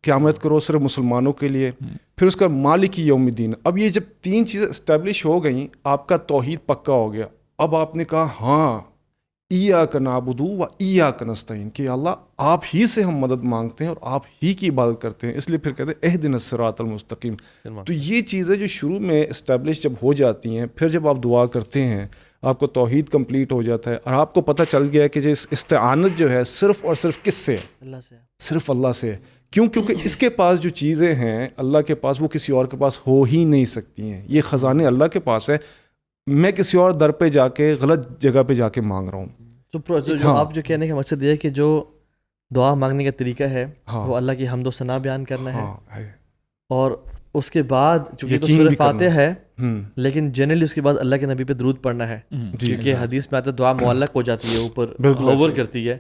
قیامت کرو صرف مسلمانوں کے لیے. پھر اس کا مالک یوم الدین. اب یہ جب 3 چیزیں اسٹیبلش ہو گئیں، آپ کا توحید پکا ہو گیا. اب آپ نے کہا ہاں ایاک نعبد و ایاک نستعین، کہ اللہ آپ ہی سے ہم مدد مانگتے ہیں اور آپ ہی کی عبادت کرتے ہیں. اس لیے پھر کہتے ہیں اہدنا الصراط المستقیم. تو یہ چیزیں جو شروع میں اسٹیبلش جب ہو جاتی ہیں، پھر جب آپ دعا کرتے ہیں آپ کو توحید کمپلیٹ ہو جاتا ہے، اور آپ کو پتہ چل گیا کہ اس استعانت جو ہے صرف اور صرف کس سے؟ اللہ سے. صرف اللہ سے. کیونکہ اس کے پاس جو چیزیں ہیں اللہ کے پاس، وہ کسی اور کے پاس ہو ہی نہیں سکتی ہیں. یہ خزانے اللہ کے پاس ہے. میں کسی اور در پہ جا کے غلط جگہ پہ جا کے مانگ رہا ہوں. جو آپ جو کہنے کا مقصد یہ ہے کہ جو دعا مانگنے کا طریقہ ہے وہ اللہ کی حمد و ثنا بیان کرنا ہے، اور اس کے بعد چونکہ تو سورہ فاتحہ ہے لیکن جنرلی اس کے بعد اللہ کے نبی پہ درود پڑھنا ہے, کیونکہ حدیث میں آتا ہے دعا معلق ہو جاتی ہے, اوپر ہوور کرتی ہے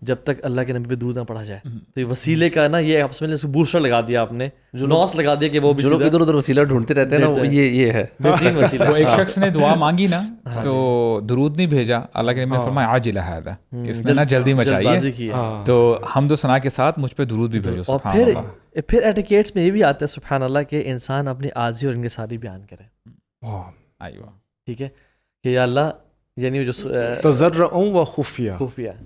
جب تک اللہ کے نبی پہ درود نہ پڑھا جائے. تو یہ وسیلے کا نا, یہ آپس میں بوسٹر لگا دیا آپ نے, نوس لگا دیا کہ وہ بھی جو لوگ ادھر ادھر وسیلہ ڈھونڈتے رہتے ہیں نا, یہ ہے بہترین وسیلہ. وہ ایک شخص نے دعا مانگی نا تو درود نہیں بھیجا, اللہ کے نبی نے فرمایا عاجل ھذا, اس نے نا جلدی مچائی, تو حمد و ثنا کے ساتھ مجھ پہ درود بھی بھیجو. اور پھر ایٹیکیٹس میں یہ بھی آتا ہے سبحان اللہ کہ انسان اپنی عاجزی اور انکساری بیان کرے. ٹھیک ہے کہ یا اللہ, یعنی جو تضرع و خفیہ,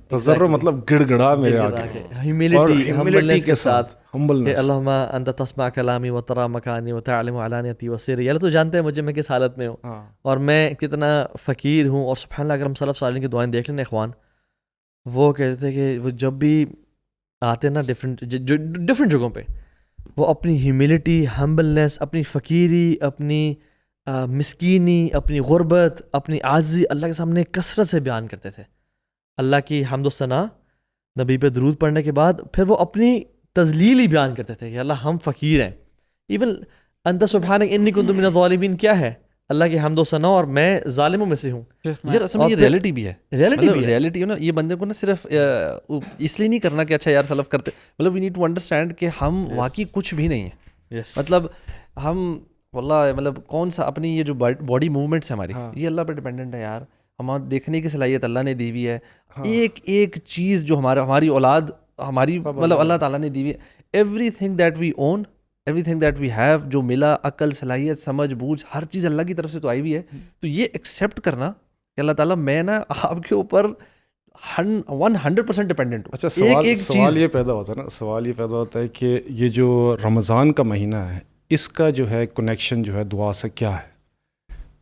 تضرع مطلب گڑ گڑا میرے آگے, ہیوملٹی کے ساتھ ہمبلنس. اللہم انت تسمع کلامی و ترا مکانی و تعلم علانیتی و سری, یا اللہ تو جانتے ہیں مجھے میں کس حالت میں ہوں اور میں کتنا فقیر ہوں. اور سبحان اللہ اگر ہم سلف صالحین کی دعائیں دیکھ لیں اخوان, وہ کہتے تھے کہ وہ جب بھی آتے نا ڈفرینٹ جگہوں پہ, وہ اپنی ہیوملٹی, ہمبلنس, اپنی فقیری, اپنی مسکینی, اپنی غربت, اپنی عاجزی اللہ کے سامنے کثرت سے بیان کرتے تھے. اللہ کی حمد و ثنا, نبی پہ درود پڑھنے کے بعد پھر وہ اپنی تذلیل ہی بیان کرتے تھے کہ اللہ ہم فقیر ہیں. ایون انت سبحانک انی کنت من الظالمین کیا ہے, اللہ کی حمد و ثنا اور میں ظالموں میں سے ہوں. یار اصل میں یہ ریئلٹی بھی ہے, ریئلٹی ہے نا. یہ بندے کو نا صرف اس لیے نہیں کرنا کہ اچھا یار سلف کرتے, مطلب وی نیڈ ٹو انڈرسٹینڈ کہ ہم واقعی کچھ بھی نہیں ہیں. مطلب ہم واللہ مطلب کون سا اپنی یہ جو باڈی موومنٹس ہے ہماری, یہ اللہ پہ ڈپینڈنٹ ہے یار. ہمارے دیکھنے کی صلاحیت اللہ نے دی ہوئی ہے, ایک ایک چیز جو ہماری اولاد ہماری مطلب اللہ تعالیٰ نے دی ہوئی ہے. Every thing that we own, every thing that we have, جو ملا, عقل, صلاحیت, سمجھ بوجھ, ہر چیز اللہ کی طرف سے تو آئی ہوئی ہے. تو یہ ایکسیپٹ کرنا کہ اللہ تعالیٰ میں نا آپ کے اوپر 100% ڈپینڈنٹ ہوں. اچھا سوال یہ پیدا ہوتا ہے نا, سوال یہ پیدا ہوتا ہے کہ یہ جو رمضان کا مہینہ ہے اس کا جو ہے کنیکشن جو ہے دعا سے کیا ہے؟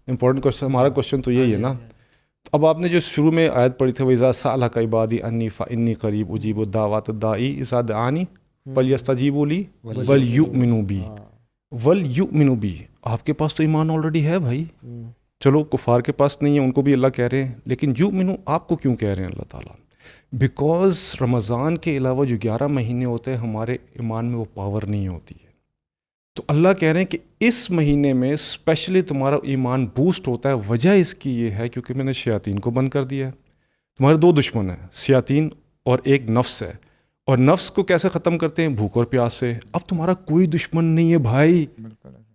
امپورٹنٹ کوشچن, ہمارا کوشچن تو یہی ہے نا. اب آپ نے جو شروع میں آیت پڑھی تھی وَإِذَا سَأَلَكَ عِبَادِي عَنِّي فَإِنِّي قَرِيبٌ أُجِيبُ دَعْوَةَ الدَّاعِ إِذَا دَعَانِ فَلْيَسْتَجِيبُوا لِي وَلْيُؤْمِنُوا بِي وَلْيُؤْمِنُوا بِي. آپ کے پاس تو ایمان آلریڈی ہے بھائی, چلو کفار کے پاس نہیں ہے, ان کو بھی اللہ کہہ رہے ہیں, لیکن یؤمنوا آپ کو کیوں کہہ رہے ہیں اللہ تعالیٰ؟ بیکاز رمضان کے علاوہ جو 11 مہینے ہوتے ہیں ہمارے ایمان میں وہ پاور نہیں ہوتی ہے. تو اللہ کہہ رہے ہیں کہ اس مہینے میں اسپیشلی تمہارا ایمان بوسٹ ہوتا ہے. وجہ اس کی یہ ہے کیونکہ میں نے شیاطین کو بند کر دیا ہے. تمہارے 2 دشمن ہیں, شیاطین اور ایک نفس ہے. اور نفس کو کیسے ختم کرتے ہیں؟ بھوک اور پیاس سے. اب تمہارا کوئی دشمن نہیں ہے بھائی,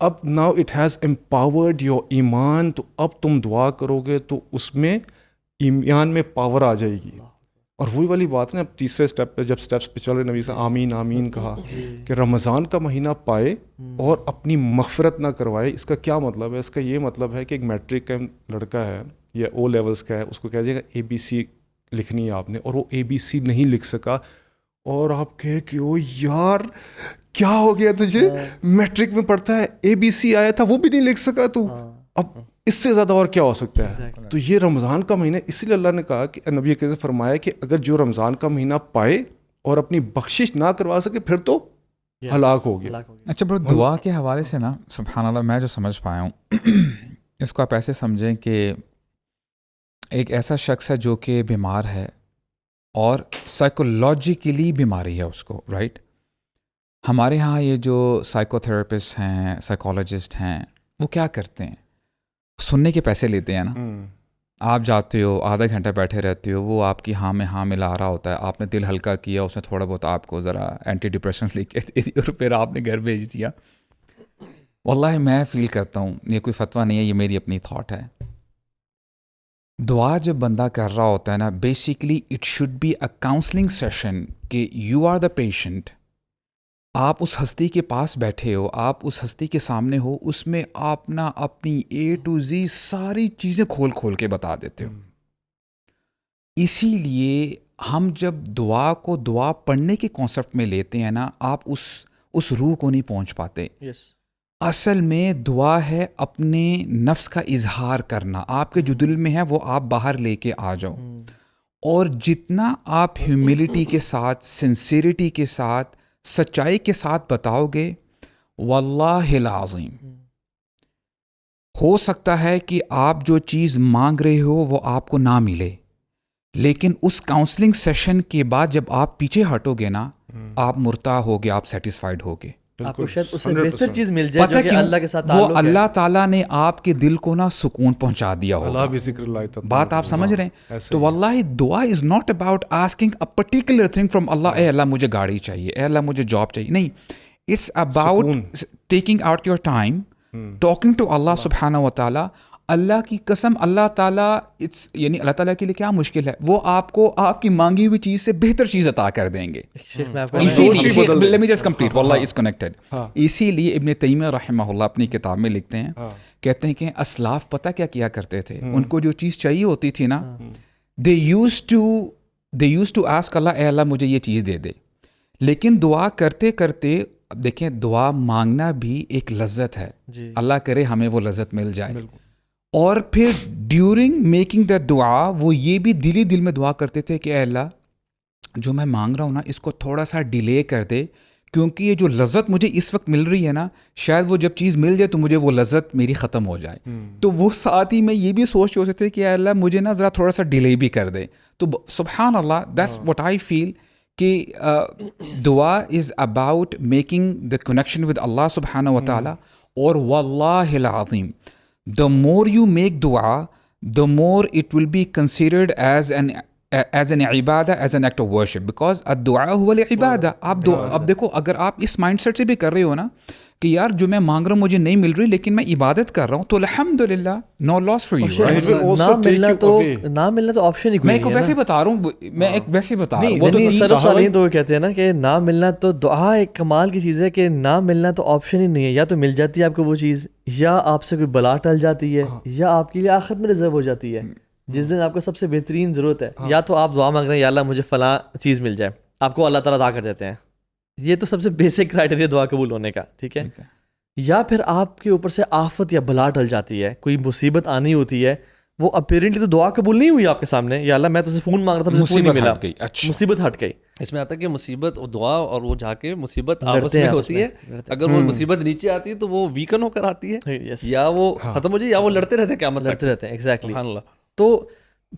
اب now it has empowered your ایمان. تو اب تم دعا کرو گے تو اس میں ایمان میں پاور آ جائے گی. اور وہی والی بات ہے نا, اب تیسرے اسٹیپ پہ جب اسٹیپس پہ چل رہے نبی سے آمین آمین کہا کہ رمضان کا مہینہ پائے اور اپنی مغفرت نہ کروائے. اس کا کیا مطلب ہے؟ اس کا یہ مطلب ہے کہ ایک میٹرک کا لڑکا ہے یا او لیولس کا ہے, اس کو کہہ دیجیے گا ABC لکھنی ہے آپ نے, اور وہ ABC نہیں لکھ سکا, اور آپ کہے کہ او یار کیا ہو گیا تجھے, میٹرک میں پڑھتا ہے ABC آیا تھا وہ بھی نہیں لکھ سکا, تو اب اس سے زیادہ اور کیا ہو سکتا ہے؟ تو یہ رمضان کا مہینہ, اسی لیے اللہ نے کہا کہ نبی کریم نے فرمایا کہ اگر جو رمضان کا مہینہ پائے اور اپنی بخشش نہ کروا سکے پھر تو ہلاک ہو گیا. اچھا برو, دعا کے حوالے سے نا سبحان اللہ میں جو سمجھ پایا ہوں اس کو آپ ایسے سمجھیں کہ ایک ایسا شخص ہے جو کہ بیمار ہے اور سائیکولوجیکلی بیماری ہے اس کو, رائٹ. ہمارے ہاں یہ جو سائیکو تھراپسٹ ہیں, سائیکالوجسٹ ہیں, وہ کیا کرتے ہیں؟ سننے کے پیسے لیتے ہیں نا. آپ جاتے ہو, آدھا گھنٹہ بیٹھے رہتے ہو, وہ آپ کی ہاں میں ہاں ملا رہا ہوتا ہے, آپ نے دل ہلکا کیا, اس نے تھوڑا بہت آپ کو ذرا اینٹی ڈپریشنس لکھ کے دے دی اور پھر آپ نے گھر بھیج دیا. واللہ میں فیل کرتا ہوں, یہ کوئی فتویٰ نہیں ہے, یہ میری اپنی تھاٹ ہے. دعا جب بندہ کر رہا ہوتا ہے نا, basically it should be a counselling session کہ یو آر دا پیشنٹ. آپ اس ہستی کے پاس بیٹھے ہو, آپ اس ہستی کے سامنے ہو, اس میں آپ نا اپنی A to Z ساری چیزیں کھول کھول کے بتا دیتے ہو. اسی لیے ہم جب دعا کو دعا پڑھنے کے کانسیپٹ میں لیتے ہیں نا, آپ اس روح کو نہیں پہنچ پاتے. اصل میں دعا ہے اپنے نفس کا اظہار کرنا, آپ کے جو دل میں ہے وہ آپ باہر لے کے آ جاؤ. اور جتنا آپ ہیوملٹی کے ساتھ, سنسیریٹی کے ساتھ, سچائی کے ساتھ بتاؤ گے, واللہ العظیم ہو سکتا ہے کہ آپ جو چیز مانگ رہے ہو وہ آپ کو نہ ملے, لیکن اس کاؤنسلنگ سیشن کے بعد جب آپ پیچھے ہٹو گے نا, آپ مرتاح ہوگے, آپ سیٹسفائیڈ ہوگے. آپ کو شاید اس سے 100%. بہتر چیز مل جائے پتہ جو کہ کیوں اللہ کے ساتھ وہ تعلق ہے. اللہ تعالیٰ نے آپ کے دل کو نا سکون پہنچا دیا اللہ ہوگا. بھی ذکر لائے تھا بات آپ سمجھ رہے ہیں. تو واللہ dua is not about asking a particular thing from Allah. اے اللہ مجھے گاڑی چاہیے, اے اللہ مجھے جاب چاہیے. نہیں, it's about taking out your time, talking to Allah سبحانہ و تعالیٰ. اللہ کی قسم اللہ تعالیٰ یعنی اللہ تعالیٰ کے لیے کیا مشکل ہے, وہ آپ کو آپ کی مانگی ہوئی چیز سے بہتر چیز عطا کر دیں گے. شیخ میں آپ کو اسی لیے let me just complete, واللہ it's connected. اسی لیے ابن تیمیہ رحمہ اللہ اپنی کتاب میں لکھتے ہیں, کہتے ہیں کہ اسلاف پتہ کیا کیا کرتے تھے, ان کو جو چیز چاہیے ہوتی تھی نا, they used to ask اللہ, اے اللہ مجھے یہ چیز دے دے. لیکن دعا کرتے کرتے دیکھیں, دعا مانگنا بھی ایک لذت ہے, اللہ کرے ہمیں وہ لذت مل جائے. اور پھر ڈیورنگ میکنگ دا دعا وہ یہ بھی دل ہی دل میں دعا کرتے تھے کہ اے اللہ جو میں مانگ رہا ہوں نا اس کو تھوڑا سا ڈیلے کر دے, کیونکہ یہ جو لذت مجھے اس وقت مل رہی ہے نا, شاید وہ جب چیز مل جائے تو مجھے وہ لذت میری ختم ہو جائے. تو وہ ساتھ ہی میں یہ بھی سوچ رہے تھے کہ اے اللہ مجھے نا ذرا تھوڑا سا ڈیلے بھی کر دے. تو سبحان اللہ, دیٹس واٹ آئی فیل کہ dua is about making the connection with Allah سبحانہ و تعالیٰ. اور واللہ العظیم the more you make dua, the more it will be considered as an Ubadah, as an act of worship, because الدعاء هو العبادہ. اب دیکھو, اگر آپ اس مائنڈ سیٹ سے بھی کر رہے ہو نا کہ یار جو میں مانگ رہا ہوں مجھے نہیں مل رہی لیکن میں عبادت کر رہا ہوں, تو الحمدللہ نو لاس فار یو. نہ ملنا تو آپشن ہی کوئی میں ایک ویسے بتا رہا ہوں, میں ایک ویسے بتا رہا ہوں. وہ تو سلف صالحین تو کہتے ہیں نا کہ نہ ملنا تو دعا ایک کمال کی چیز ہے, کہ نہ ملنا تو آپشن ہی نہیں ہے. یا تو مل جاتی ہے آپ کو وہ چیز, یا آپ سے کوئی بلا ٹل جاتی ہے, یا آپ کے لیے آخرت میں ریزرو ہو جاتی ہے جس دن آپ کو سب سے بہترین ضرورت ہے. یا تو آپ دعا مانگ رہے ہیں یا اللہ مجھے فلاں چیز مل جائے, آپ کو اللہ تعالیٰ عطا کر دیتے ہیں. یہ تو سب سے بیسک کرائٹیریا دعا قبول ہونے کا, ٹھیک ہے. یا پھر آپ کے اوپر سے آفت یا بلا ٹل جاتی ہے, کوئی مصیبت آنی ہوتی ہے, وہ اپیرنٹلی تو دعا قبول نہیں ہوئی آپ کے سامنے, یا اللہ میں تو فون مانگ رہا تھا مجھے فون نہیں ملا, مصیبت ہٹ گئی. اس میں آتا ہے کہ مصیبت اور دعا اور وہ جا کے مصیبت آپس میں ہوتی ہے. اگر وہ مصیبت نیچے آتی ہے تو وہ ویکن ہو کر آتی ہے, یا وہ ختم ہو جائے, یا وہ لڑتے رہتے ہیں قیامت تک, لڑتے رہتے ہیں. ایگزیکٹلی. سبحان اللہ. تو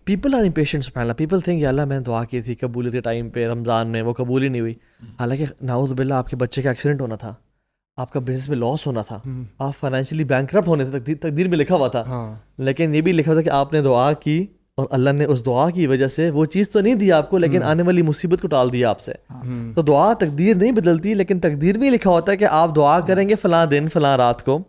پیپل آر امپیشنٹ, سبحان اللہ. پیپل تھنک یا اللہ میں دعا کی تھی قبولیت کے ٹائم پہ رمضان میں, وہ قبول ہی نہیں ہوئی. حالانکہ نعوذ باللہ آپ کے بچے کا ایکسیڈنٹ ہونا تھا, آپ کا بزنس میں لاس ہونا تھا, آپ فائنینشلی بینکرپٹ ہونے تھے, تقدیر میں لکھا ہوا تھا. لیکن یہ بھی لکھا ہوا تھا کہ آپ نے دعا کی اور اللہ نے اس دعا کی وجہ سے وہ چیز تو نہیں دی آپ کو, لیکن آنے والی مصیبت کو ٹال دیا آپ سے. تو دعا تقدیر نہیں بدلتی, لیکن تقدیر میں لکھا ہوتا ہے کہ آپ دعا کریں گے فلاں دن فلاں رات کو.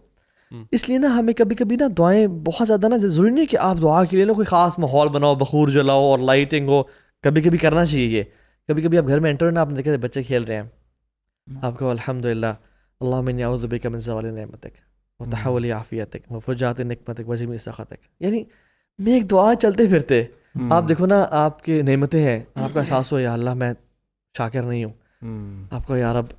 اس لیے نا ہمیں کبھی کبھی نا دعائیں بہت زیادہ نا ضروری نہیں کہ آپ دعا کے لیے نا کوئی خاص ماحول بناؤ, بخور جلاؤ اور لائٹنگ ہو. کبھی کبھی کرنا چاہیے یہ. کبھی کبھی آپ گھر میں انٹر ہونا, آپ نے دیکھا بچے کھیل رہے ہیں, آپ کو الحمدللہ اللہم انی اعوذ بک من زوال نعمتک وتحول عافیتک وفجاءت نقمتک وجمیع سخطک. یعنی میں ایک دعا چلتے پھرتے آپ دیکھو نا, آپ کی نعمتیں ہیں, آپ کا احساس ہو یا اللہ میں شاکر نہیں ہوں, آپ کو یا رب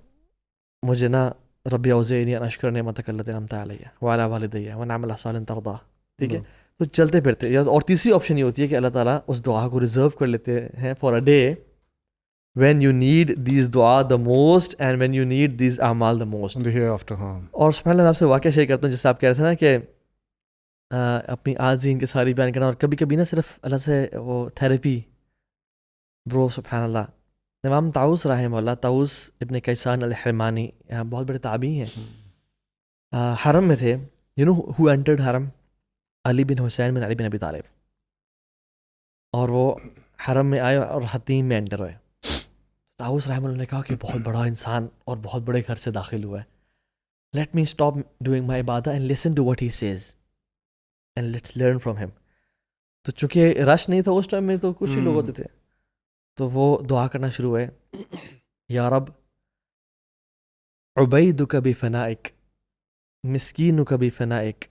مجھے نا ربی اوزعنی ان اشکر نعمتک التی انعمت علی وعلی والدی وان اعمل صالحا ترضیہ. ٹھیک ہے, تو چلتے پھرتے. اور تیسری آپشن یہ ہوتی ہے کہ اللہ تعالیٰ اس دعا کو ریزرو کر لیتے ہیں for a day when you need these دعا the most and when you need these اعمال the most. اور سبحان اللہ میں آپ سے واقعہ شیئر کرتا ہوں, جیسے آپ کہہ رہے تھے نا کہ اپنی عاجزی ان کے ساری بیان کرنا, اور کبھی کبھی نا صرف اللہ سے وہ تھیراپی برو. سبحان اللہ. امام طاؤس رحمہ اللہ, طاؤس ابن کیسان الحرمانی, بہت بڑے تابعی ہیں, حرم میں تھے. یو نو ہو انٹرڈ حرم؟ علی بن حسین بن علی بن ابی طالب. اور وہ حرم میں آئے اور حتیم میں انٹر ہوئے. طاؤس رحمہ اللہ نے کہا کہ بہت بڑا انسان اور بہت بڑے گھر سے داخل ہوا ہے, let me stop doing my عبادہ and listen to what he says and let's learn from him. تو چونکہ رش نہیں تھا اس ٹائم میں, تو کچھ ہی لوگ ہوتے تھے, تو وہ دعا کرنا شروع ہوئے, یا رب عبیدک بفنائک مسکینک بفنائک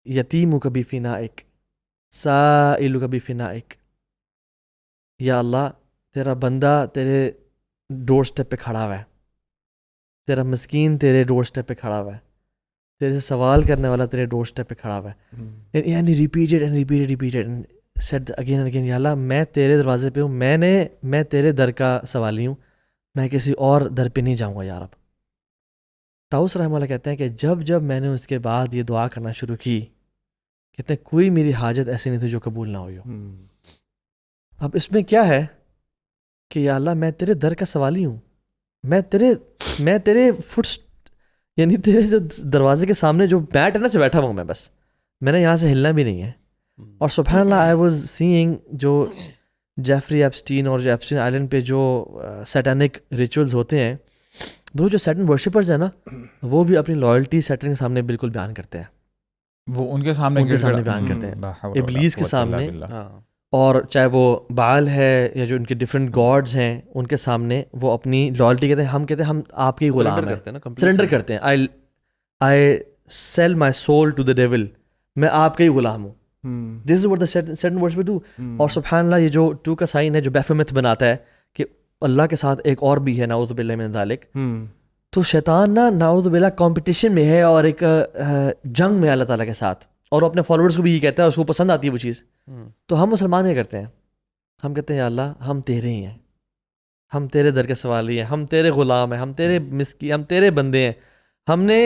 یتیمک بفنائک سائلک بفنائک. یا اللہ تیرا بندہ تیرے ڈور سٹیپ پہ کھڑا ہوا ہے, تیرا مسکین تیرے ڈور سٹیپ پہ کھڑا ہوا ہے, تیرے سے سوال کرنے والا تیرے ڈور سٹیپ پہ کھڑا ہوا ہے. یعنی repeated and repeated repeated said again and again, یا اللہ میں تیرے دروازے پہ ہوں, میں تیرے در کا سوالی ہوں, میں کسی اور در پہ نہیں جاؤں گا یا رب. طاؤس رحمہ اللہ کہتے ہیں کہ جب میں نے اس کے بعد یہ دعا کرنا شروع کی, کہتے ہیں کوئی میری حاجت ایسی نہیں تھی جو قبول نہ ہوئی ہو. اب اس میں کیا ہے کہ یا اللہ میں تیرے در کا سوالی ہوں, میں تیرے یعنی تیرے جو دروازے کے سامنے جو بیٹ ہے نا سے بیٹھا ہوا ہوں میں، بس میں نے یہاں سے ہلنا بھی نہیں ہے. اور سبحان اللہ آئی واز سینگ جو جیفری ایپسٹین اور جو ایپسٹین آئلینڈ پہ جو سیٹینک ریچولز ہوتے ہیں، وہ جو سیٹن ورشپرز ہیں نا، وہ بھی اپنی لائلٹی سیٹن کے سامنے بالکل بیان کرتے ہیں. وہ ان کے سامنے بیان کرتے ہیں، ابلیس کے سامنے. اور چاہے وہ بعل ہے یا جو ان کے ڈفرینٹ گاڈز ہیں ان کے سامنے وہ اپنی لائلٹی کہتے ہیں ہم آپ کے ہی غلام ہیں، سرنڈر کرتے ہیں. I sell my soul to the devil, میں آپ کا ہی غلام ہوں. This is what the Satan worshipper do. اور سبحان اللہ یہ جو 2 کا سائن ہے جو بیفمت بناتا ہے کہ اللہ کے ساتھ ایک اور بھی ہے، نعوذ باللہ من ذالک. تو شیطان نا نعوذ باللہ کمپٹیشن میں ہے اور ایک جنگ میں اللہ تعالیٰ کے ساتھ، اور وہ اپنے فالوورس کو بھی یہ کہتا ہے، اس کو پسند آتی ہے وہ چیز. تو ہم مسلمان کیا کرتے ہیں؟ ہم کہتے ہیں یا اللہ ہم تیرے ہی ہیں، ہم تیرے در کے سوالی ہیں، ہم تیرے غلام ہیں، ہم تیرے ہم تیرے بندے ہیں، ہم نے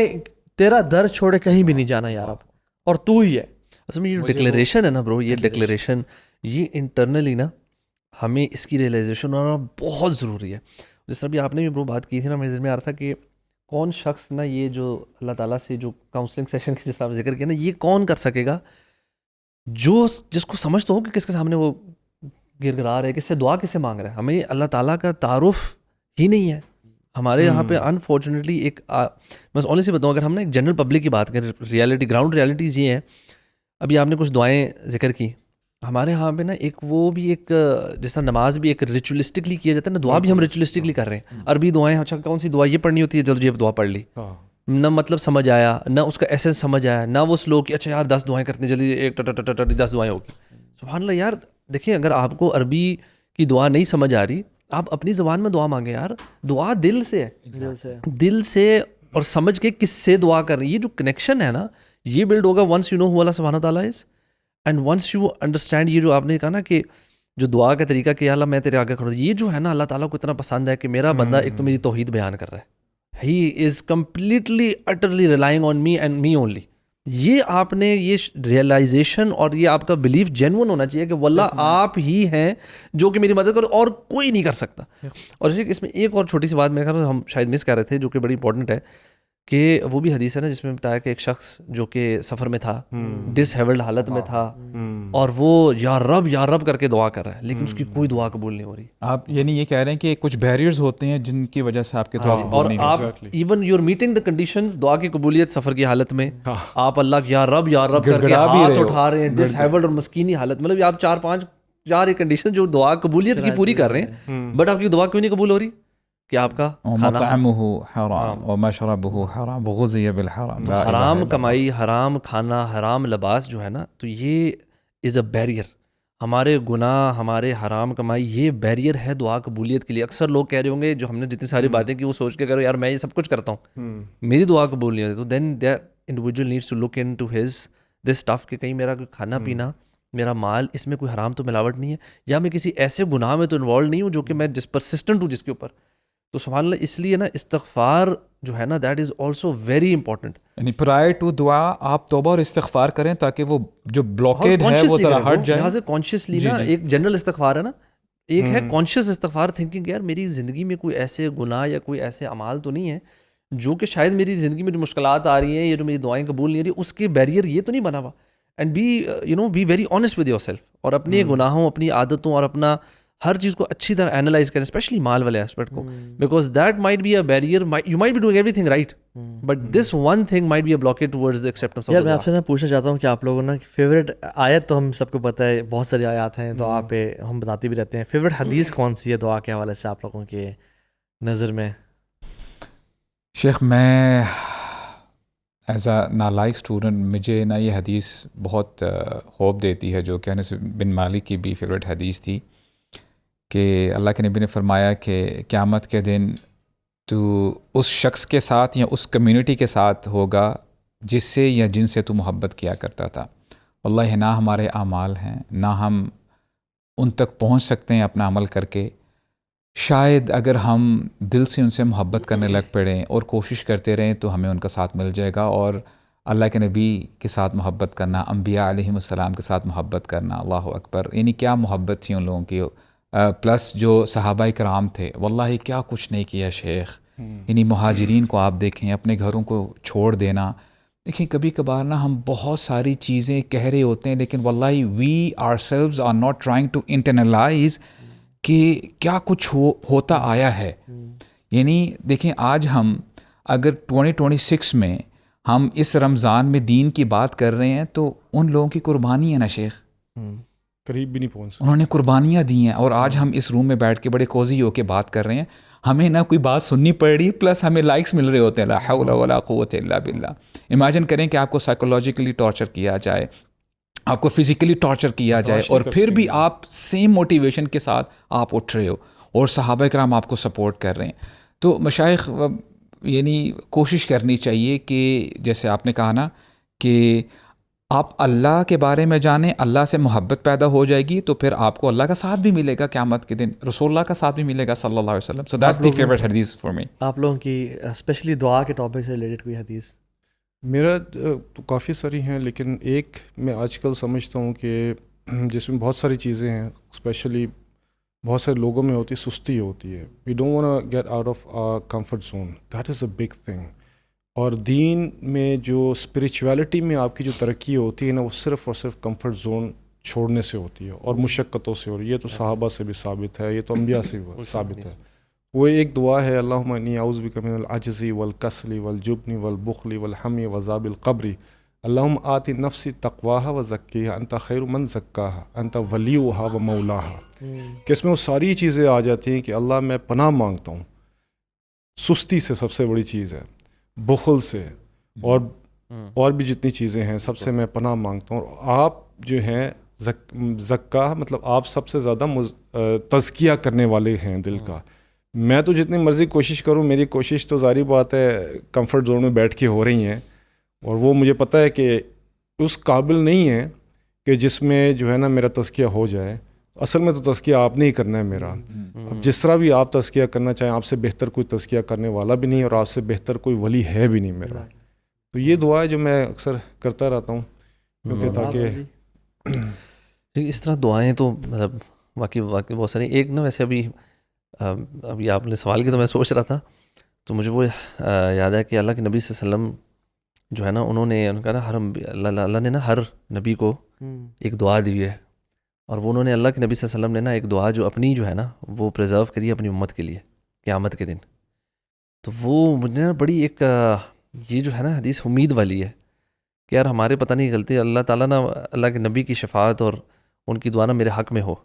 تیرا در چھوڑے کہیں بھی نہیں جانا یا رب، اور تو ہی ہے. اصل میں یہ ڈکلیریشن ہے نا برو، یہ ڈکلیریشن یہ انٹرنلی نا ہمیں اس کی ریئلائزیشن ہونا بہت ضروری ہے. جس طرح بھی آپ نے بھی برو بات کی تھی نا، میرے ذہن میں آ رہا تھا کہ کون شخص نا یہ جو اللہ تعالیٰ سے جو کاؤنسلنگ سیشن کی جس طرح ذکر کیا نا، یہ کون کر سکے گا جس کو سمجھ تو ہو کہ کس کے سامنے وہ گر گرا رہا ہے، کس سے دعا کس سے مانگ رہا ہے. ہمیں اللہ تعالیٰ کا تعارف ہی نہیں ہے ہمارے یہاں پہ انفارچونیٹلی. ایک بس اونلی سے بتاؤں، اگر ہم نے ایک جنرل پبلک کی بات کریں، ریئلٹی گراؤنڈ ریئلٹیز یہ ہیں. ابھی آپ نے کچھ دعائیں ذکر کی، ہمارے یہاں پہ نا ایک وہ بھی ایک جس طرح نماز بھی ایک ریچولیسٹکلی کیا جاتا ہے نا، دعا بھی ہم ریچولیسٹکلی کر رہے ہیں. عربی دعائیں، اچھا کون سی دعا یہ پڑھنی ہوتی ہے، جلد یہ دعا پڑھ لی، نہ مطلب سمجھ آیا، نہ اس کا ایسنس سمجھ آیا، نہ وہ سلو کہ اچھا یار 10 دعائیں کرتے ہیں جلدی، ایک 10 دعائیں ہوگی. سبحان اللہ یار، دیکھیں اگر آپ کو عربی کی دعا نہیں سمجھ آ رہی، آپ اپنی زبان میں دعا مانگیں یار. دعا دل سے ہے، دل سے اور سمجھ کے کس سے دعا کر رہے ہیں. یہ جو کنیکشن ہے نا یہ بلڈ ہوگا ونس یو نو ہو اللہ سبحانہ تعالیٰ از، اینڈ ونس یو انڈرسٹینڈ. یہ جو آپ نے کہا نا کہ جو دعا کا طریقہ کہ اللہ میں تیرے آگے کھڑا ہوں، یہ جو ہے نا اللہ تعالیٰ کو اتنا پسند ہے کہ میرا بندہ ایک تو میری توحید بیان کر رہا ہے، he is completely utterly relying on me and me only. یہ آپ نے یہ ریئلائزیشن اور یہ آپ کا بلیف جینون ہونا چاہیے کہ واللہ آپ ہی ہیں جو کہ میری مدد کرو اور کوئی نہیں کر سکتا. اور اس میں ایک اور چھوٹی سی بات میرے خیال میں ہم شاید مس کر رہے تھے جو کہ بڑی امپورٹنٹ ہے، کہ وہ بھی حدیث ہے نا جس میں بتایا کہ ایک شخص جو کہ سفر میں تھا، ڈس ہیولڈ حالت میں تھا، اور وہ یا رب کر کے دعا کر رہا ہے، لیکن اس کی کوئی دعا قبول نہیں ہو رہی. آپ یعنی یہ کہہ رہے ہیں کہ کچھ بیریئرز ہوتے ہیں جن کی وجہ سے آپ کے دعا قبول نہیں ہوتی، اور آپ even you are meeting the conditions دعا کی قبولیت سفر کی حالت میں، آپ اللہ کی یا رب کر کے ہاتھ اٹھا رہے ہیں، ڈس ہیولڈ اور مسکینی حالت، مطلب آپ 4 کنڈیشن جو دعا قبولیت کی پوری کر رہے ہیں، بٹ آپ کی دعا کیوں نہیں قبول ہو رہی؟ کہ آپ کا مطعمہ حرام ومشربہ حرام وغذی بالحرام، حرام کمائی، حرام کھانا، حرام لباس جو ہے نا، تو یہ از اے بیریئر. ہمارے گناہ، ہمارے حرام کمائی یہ بیریئر ہے دعا قبولیت کے لیے. اکثر لوگ کہہ رہے ہوں گے جو ہم نے جتنی ساری باتیں کی وہ سوچ کے کرو یار میں یہ سب کچھ کرتا ہوں میری دعا قبول نہیں ہوتی، تو then that individual needs to look in to his this stuff کہ کہیں میرا کوئی کھانا پینا، میرا مال، اس میں کوئی حرام تو ملاوٹ نہیں ہے، یا میں کسی ایسے گناہ میں تو انوالو نہیں ہوں جو کہ میں جس پرسسٹنٹ ہوں جس کے اوپر. تو سبحان اللہ اس لیے نا استغفار جو ہے نا that is also very important. یعنی پرائر ٹو دعا آپ توبہ اور استغفار کریں تاکہ وہ جو بلاکیڈ ہے وہ ذرا ہٹ جائے. یہاں سے کانشیسلی نا ایک جنرل استغفار ہے نا، ایک ہے کانشیس استغفار، تھنکنگ یار میری زندگی میں کوئی ایسے گناہ یا کوئی ایسے اعمال تو نہیں ہے جو کہ شاید میری زندگی میں جو مشکلات آ رہی ہیں یا جو میری دعائیں قبول نہیں ہو رہی اس کے بیریئر یہ تو نہیں بنا ہوا. And be very honest with yourself, اور اپنے گناہوں، اپنی عادتوں اور اپنا ہر چیز کو اچھی طرح اینالائز کریں، اسپیشلی مال والے ایسپیکٹ کو، because that might be a barrier. You might be doing every thing right but this one thing might be a blockage towards the acceptance. یار میں آپ سے نا پوچھنا چاہتا ہوں کہ آپ لوگوں نا فیوریٹ آیت تو ہم سب کو پتہ ہے، بہت ساری آیات ہیں تو آپ ہم بتاتے بھی رہتے ہیں، فیوریٹ حدیث کون سی ہے دعا کے حوالے سے آپ لوگوں کے نظر میں؟ شیخ میں ایز اے نالائق اسٹوڈنٹ مجھے نا یہ حدیث بہت ہوپ دیتی ہے جو کہ انس بن مالک کی بھی فیوریٹ حدیث تھی کہ اللہ کے نبی نے فرمایا کہ قیامت کے دن تو اس شخص کے ساتھ یا اس کمیونٹی کے ساتھ ہوگا جس سے یا جن سے تو محبت کیا کرتا تھا. واللہ نہ ہمارے اعمال ہیں نہ ہم ان تک پہنچ سکتے ہیں اپنا عمل کر کے، شاید اگر ہم دل سے ان سے محبت کرنے لگ پڑیں اور کوشش کرتے رہیں تو ہمیں ان کا ساتھ مل جائے گا. اور اللہ کے نبی کے ساتھ محبت کرنا، انبیاء علیہم السلام کے ساتھ محبت کرنا، اللہ اکبر، یعنی کیا محبت تھی ان لوگوں کی پلس جو صحابہ کرام تھے واللہ کیا کچھ نہیں کیا شیخ. یعنی مہاجرین کو آپ دیکھیں اپنے گھروں کو چھوڑ دینا. دیکھیں کبھی کبھار نا ہم بہت ساری چیزیں کہہ رہے ہوتے ہیں لیکن واللہ we ourselves are not trying to internalize کہ کیا کچھ ہوتا آیا ہے. یعنی دیکھیں آج ہم اگر 2026 میں ہم اس رمضان میں دین کی بات کر رہے ہیں تو ان لوگوں کی قربانی ہے نا شیخ, قریب بھی نہیں پہنچ سکتے. انہوں نے قربانیاں دی ہیں اور آج ہم اس روم میں بیٹھ کے بڑے کوزی ہو کے بات کر رہے ہیں. ہمیں نہ کوئی بات سننی پڑ رہی پلس ہمیں لائکس مل رہے ہوتے ہیں. لا حول ولا قوت الا باللہ. امیجن کریں کہ آپ کو سائیکولوجیکلی ٹارچر کیا جائے, آپ کو فزیکلی ٹارچر کیا جائے اور پھر بھی آپ سیم موٹیویشن کے ساتھ آپ اٹھ رہے ہو اور صحابہ کرام آپ کو سپورٹ کر رہے ہیں. تو مشائخ یعنی کوشش کرنی چاہیے کہ جیسے آپ نے کہا نا کہ آپ اللہ کے بارے میں جانیں, اللہ سے محبت پیدا ہو جائے گی تو پھر آپ کو اللہ کا ساتھ بھی ملے گا قیامت کے دن, رسول اللہ کا ساتھ بھی ملے گا صلی اللہ علیہ وسلم. سو دیٹس دی فیوریٹ حدیث فار می. آپ لوگوں کی اسپیشلی دعا کے ٹاپک سے ریلیٹڈ کوئی حدیث؟ میرا تو کافی ساری ہیں لیکن ایک میں آج کل سمجھتا ہوں کہ جس میں بہت ساری چیزیں ہیں, اسپیشلی بہت سارے لوگوں میں ہوتی سستی ہوتی ہے. We don't want get out of comfort zone, that is a big thing. اور دین میں جو اسپریچویلٹی میں آپ کی جو ترقی ہوتی ہے نا وہ صرف اور صرف کمفرٹ زون چھوڑنے سے ہوتی ہے اور مشقتوں سے. اور یہ تو صحابہ سے بھی ثابت ہے, یہ تو انبیاء سے بھی ثابت ہے. وہ ایک دعا ہے, اللہم انی اعوذ بک من العجز والکسل والجبن والبخل والحمی وعذاب القبر, اللہم آتی نفسی تقواہا وزکیہا انت خیر من زکاہا انت ولیہا و مولاہا. کہ اس میں وہ ساری چیزیں آ جاتی ہیں کہ اللہ میں پناہ مانگتا ہوں سستی سے, سب سے بڑی چیز ہے, بخل سے, اور بھی جتنی چیزیں ہیں سب سے میں پناہ مانگتا ہوں. اور آپ جو ہیں زکا مطلب آپ سب سے زیادہ تزکیہ کرنے والے ہیں دل کا. میں تو جتنی مرضی کوشش کروں, میری کوشش تو ظاہری بات ہے کمفرٹ زون میں بیٹھ کے ہو رہی ہیں اور وہ مجھے پتہ ہے کہ اس قابل نہیں ہے کہ جس میں جو ہے نا میرا تزکیہ ہو جائے. اصل میں تو تزکیہ آپ نے ہی کرنا ہے میرا. اب جس طرح بھی آپ تزکیہ کرنا چاہیں, آپ سے بہتر کوئی تزکیہ کرنے والا بھی نہیں اور آپ سے بہتر کوئی ولی ہے بھی نہیں میرا. تو یہ دعا ہے جو میں اکثر کرتا رہتا ہوں کیونکہ تاکہ اس طرح دعائیں تو مطلب واقعی بہت ساری. ایک نا ویسے ابھی آپ نے سوال کی تو میں سوچ رہا تھا تو مجھے وہ یاد ہے کہ اللہ کے نبی صلی اللہ علیہ وسلم جو ہے نا انہوں نے کہا نا اللہ نے نا ہر نبی کو ایک دعا دی ہے اور وہ انہوں نے اللہ کے نبی صلی اللہ علیہ وسلم نے نا ایک دعا جو اپنی جو ہے نا وہ پریزرو کری ہے اپنی امت کے لیے قیامت کے دن. تو وہ مجھے نا بڑی ایک یہ جو ہے نا حدیث امید والی ہے کہ یار ہمارے پتہ نہیں غلطی, اللہ تعالیٰ نا اللہ کے نبی کی شفاعت اور ان کی دعا نا میرے حق میں ہو.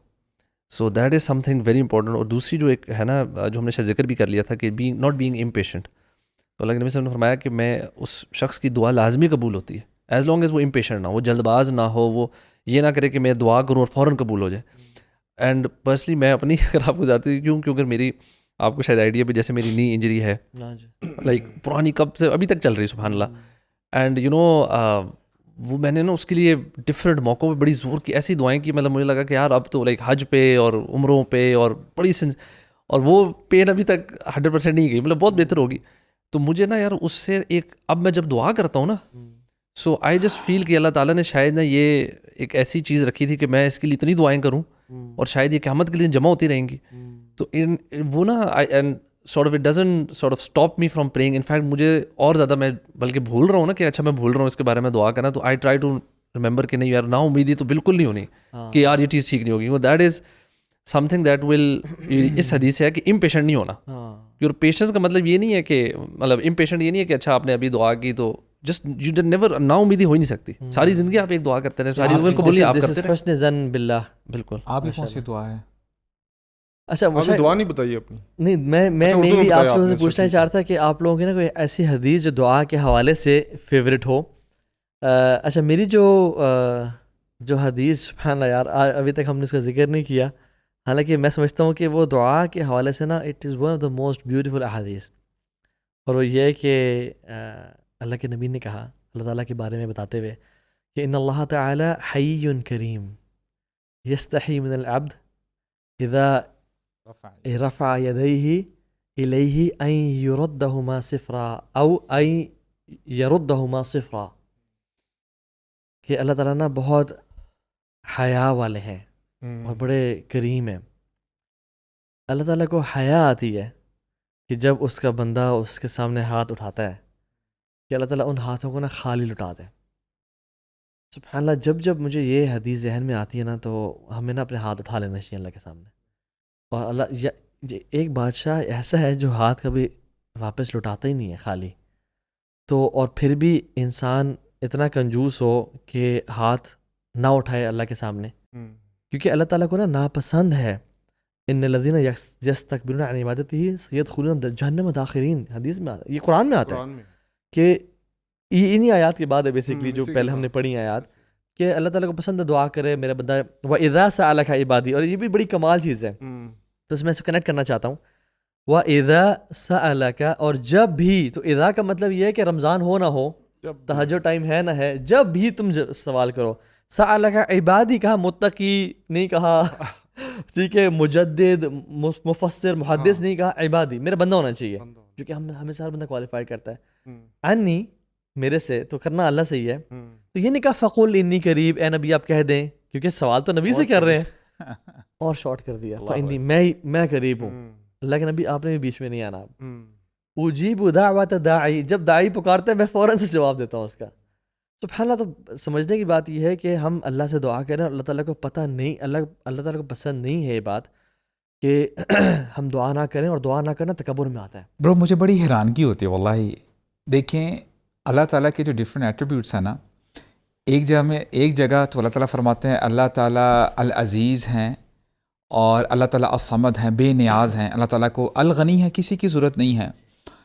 So that is something very important. اور دوسری جو ایک ہے نا جو ہم نے شاید ذکر بھی کر لیا تھا کہ ناٹ بینگ امپیشنٹ. تو اللہ کے نبی صلی اللہ علیہ وسلم نے فرمایا کہ میں اس شخص کی دعا لازمی قبول ہوتی ہے ایز لانگ ایز وہ امپیشنٹ نہ ہو, وہ جلد باز نہ ہو, وہ یہ نہ کرے کہ میں دعا کروں اور فوراً قبول ہو جائے. اینڈ پرسنلی میں اپنی اگر آپ کو جاتی ہوں کیونکہ میری آپ کو شاید آئیڈیا پہ جیسے میری نی انجری ہے لائک پرانی کب سے ابھی تک چل رہی ہے سبحان اللہ. اینڈ یو نو وہ میں نے نا اس کے لیے ڈفرینٹ موقعوں پہ بڑی زور کی ایسی دعائیں کی, مطلب مجھے لگا کہ یار اب تو لائک حج پہ اور عمروں پہ اور بڑی اور وہ پین ابھی تک 100% نہیں گئی, مطلب بہت بہتر ہوگی. تو مجھے نا یار اس سے ایک اب میں جب دعا کرتا ہوں نا سو آئی جسٹ فیل کہ اللہ تعالیٰ نے شاید نا یہ ایک ایسی چیز رکھی تھی کہ میں اس کے لیے اتنی دعائیں کروں اور شاید یہ قیامت کے لیے جمع ہوتی رہیں گی. تو وہ نا sort of it doesn't sort of stop me from praying. in fact مجھے اور زیادہ میں بلکہ بھول رہا ہوں نا کہ اچھا میں بھول رہا ہوں اس کے بارے میں دعا کرنا, تو I try to remember کہ نہیں یار نا امیدی تو بالکل نہیں ہونی کہ یار یہ چیز ٹھیک نہیں ہوگی. That is something that will اس حدیث سے ہے کہ امپیشنٹ نہیں ہونا. اور پیشنس کا مطلب یہ نہیں ہے کہ مطلب امپیشنٹ یہ نہیں ہے کہ اچھا آپ نے ابھی دعا کی تو جسٹ یو ڈن نیور نا امیدی ہو ہی نہیں سکتی. ساری زندگی آپ ایک دعا کرتے رہے, ساری زندگی قبول آپ کرتے رہے. حسن ظن باللہ. بالکل. آپ کی کون سی دعا ہے؟ اچھا مجھے دعا نہیں بتائیے اپنی. نہیں میں میری آپ سے پوچھنا چاہ رہا تھا کہ آپ لوگوں کی نا کوئی ایسی حدیث جو دعا کے حوالے سے فیوریٹ ہو. اچھا میری جو حدیث سبحان اللہ یار ابھی تک ہم نے اس کا ذکر نہیں کیا, حالانکہ میں سمجھتا ہوں کہ وہ دعا کے حوالے سے نا it is one of the most beautiful احادیث. اور وہ یہ ہے کہ اللہ کے نبی نے کہا اللہ تعالیٰ کے بارے میں بتاتے ہوئے کہ ان اللہ تعالی حی کریم یستحی من العبد اذا رفع یدیہ الیہ ان یردہما صفرا او ان یردہما صفرا, کہ اللہ تعالیٰ نا بہت حیا والے ہیں اور بڑے کریم ہیں. اللہ تعالیٰ کو حیا آتی ہے کہ جب اس کا بندہ اس کے سامنے ہاتھ اٹھاتا ہے کہ اللہ تعالیٰ ان ہاتھوں کو نا خالی لٹا دے. سبحان اللہ, جب جب مجھے یہ حدیث ذہن میں آتی ہے نا تو ہمیں نا اپنے ہاتھ اٹھا لینا چاہیے اللہ کے سامنے. اور اللہ ایک بادشاہ ایسا ہے جو ہاتھ کبھی واپس لٹاتا ہی نہیں ہے خالی. تو اور پھر بھی انسان اتنا کنجوس ہو کہ ہاتھ نہ اٹھائے اللہ کے سامنے, کیونکہ اللہ تعالیٰ کو نا ناپسند ہے. ان الذین یستکبرون عن عبادتہ سیدخلون جہنم داخرین, حدیث میں یہ قرآن میں آتا ہے کہ یہ انہی آیات کی بات ہے بیسکلی جو پہلے ہم نے پڑھی آیات, کہ اللہ تعالیٰ کو پسند ہے دعا کرے میرا بندہ. وَإِذَا سَأَلَكَ عِبَادِي, اور یہ بھی بڑی کمال چیز ہے, تو اس میں سے کنیکٹ کرنا چاہتا ہوں. وَإِذَا سَأَلَكَ, اور جب بھی, تو اذا کا مطلب یہ ہے کہ رمضان ہو نہ ہو, تہجد ٹائم ہے نہ ہے, جب بھی تم سوال کرو. سَأَلَكَ عِبَادِي کہا, متقی نہیں کہا, ٹھیک ہے, مجدد مفسر محدث نہیں کہا, عبادی میرا بندہ ہونا چاہیے, کیونکہ ہمیں سے ہر بندہ کوالیفائی کرتا ہے. انی میرے سے, تو کرنا اللہ سے ہی ہے. تو یہ نہیں کہا فقل انی قریب, اے نبی آپ کہہ دیں, کیونکہ سوال تو نبی سے کر رہے ہیں, اور شارٹ کر دیا فانی میں قریب ہوں. اللہ کے نبی آپ نے بھی بیچ میں نہیں آنا. اجیب دعوت داعی, جب داعی پکارتے ہیں میں فوراً سے جواب دیتا ہوں اس کا. سبحان اللہ. تو سمجھنے کی بات یہ ہے کہ ہم اللہ سے دعا کریں, اور اللہ تعالیٰ کو پتہ نہیں, اللہ تعالیٰ کو پسند نہیں ہے یہ بات کہ ہم دعا نہ کریں, اور دعا نہ کرنا تکبر میں آتا ہے. برو مجھے بڑی حیرانگی ہوتی ہے واللہ. دیکھیں اللہ تعالیٰ کے جو ڈفرینٹ ایٹریبیوٹس ہیں نا, ایک جگہ تو اللہ تعالیٰ فرماتے ہیں اللہ تعالیٰ العزیز ہیں, اور اللہ تعالیٰ الصمد ہیں, بے نیاز ہیں. اللہ تعالیٰ کو الغنی ہے, کسی کی ضرورت نہیں ہے.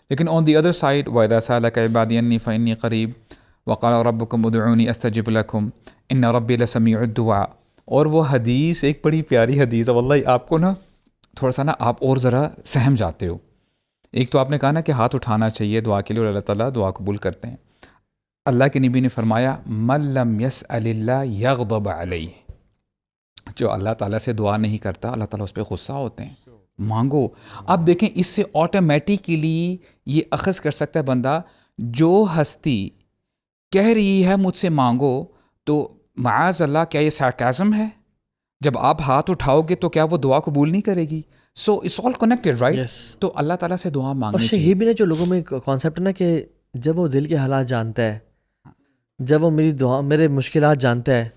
لیکن آن دی ادر سائڈ وَإِذَا سَأَلَكَ عِبَادِي عَنِّي فَإِنِّي قَرِيبٌ وَقَالَ رَبُّكُمْ ادْعُونِي أَسْتَجِبْ لَكُمْ إِنَّ رَبِّي لَسَمِيعُ الدُّعَاء. اور وہ حدیث ایک بڑی پیاری حدیث ہے واللہ, آپ کو نا تھوڑا سا نا آپ اور ذرا سہم جاتے ہو. ایک تو آپ نے کہا نا کہ ہاتھ اٹھانا چاہیے دعا کے لیے, اور اللہ تعالیٰ دعا قبول کرتے ہیں. اللہ کے نبی نے فرمایا مَن لَمْ يَسْأَلِ اللَّهَ يَغْضَبْ عَلَيْهِ, جو اللہ تعالیٰ سے دعا نہیں کرتا اللہ تعالیٰ اس پہ غصہ ہوتے ہیں. مانگو. اب دیکھیں اس سے آٹومیٹیکلی یہ اخذ کر سکتا ہے بندہ, جو ہستی کہہ رہی ہے مجھ سے مانگو, تو معاذ اللہ کیا یہ سارکازم ہے؟ جب آپ ہاتھ اٹھاؤ گے تو کیا وہ دعا قبول نہیں کرے گی؟ So it's all connected right. تو اللہ تعالیٰ سے دعا مانگنی چاہیے. یہ بھی نا جو لوگوں میں کانسیپٹ ہے نا کہ جب وہ دل کے حالات جانتا ہے, جب وہ میری دعا میرے مشکلات جانتا ہے,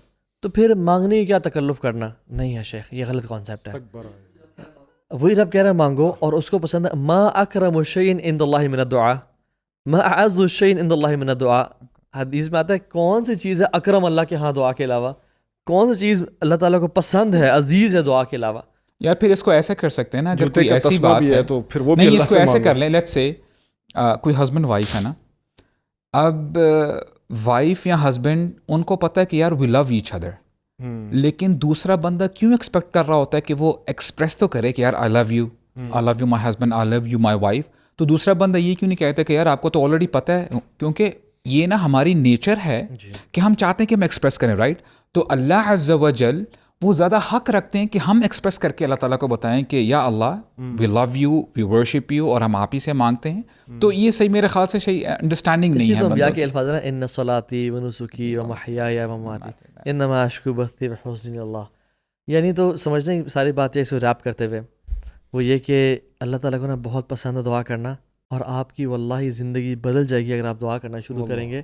تو پھر مانگنے کی کیا تکلف کرنا. نہیں ہے شیخ, یہ غلط کانسیپٹ ہے. وہی رب کہہ رہا ہے مانگو, اور اس کو پسند ہے. ما اکرم الشیء عند اللہ من الدعاء, ما اعز الشیء عند اللہ من الدعاء. حدیث میں آتا ہے کون سی چیز ہے اکرم اللہ کے ہاں دعا کے علاوہ, کون سی چیز اللہ تعالیٰ کو پسند ہے, عزیز ہے دعا کے علاوہ. یار پھر اس کو ایسے کر سکتے ہیں نا, اگر کوئی ایسی بات ہے تو پھر وہ بھی نہیں, اللہ اس کو سے ایسے مانگو. کر لیں, لیٹس سے کوئی ہسبینڈ وائف ہے نا, اب وائف یا ہسبینڈ ان کو پتہ ہے کہ یار وی لو ایچ ادر, لیکن دوسرا بندہ کیوں ایکسپیکٹ کر رہا ہوتا ہے کہ وہ ایکسپریس تو کرے کہ یار I love you my husband, I love you my wife. تو دوسرا بندہ یہ کیوں نہیں کہتا کہ یار آپ کو تو آلریڈی پتہ ہے, کیونکہ یہ نا ہماری نیچر ہے کہ ہم چاہتے ہیں کہ ہم ایکسپریس کریں رائٹ. تو اللہ عز و جل وہ زیادہ حق رکھتے ہیں کہ ہم ایکسپریس کر کے اللہ تعالیٰ کو بتائیں کہ یا اللہ we love you, we worship you, اور ہم آپ ہی سے مانگتے ہیں. تو یہ صحیح میرے خیال سے صحیح انڈرسٹینڈنگ نہیں ہے. تو انبیاء کے الفاظ ہیں نا, ان صلاتی و نسکی و محیای و مماتی انما اشکو بثی بحسن اللہ. یعنی تو سمجھنے کی ساری باتیں اس کو ریپ کرتے ہوئے وہ یہ کہ اللہ تعالیٰ کو نا بہت پسند ہے دعا کرنا, اور آپ کی واللہ زندگی بدل جائے گی اگر آپ دعا کرنا شروع کریں گے.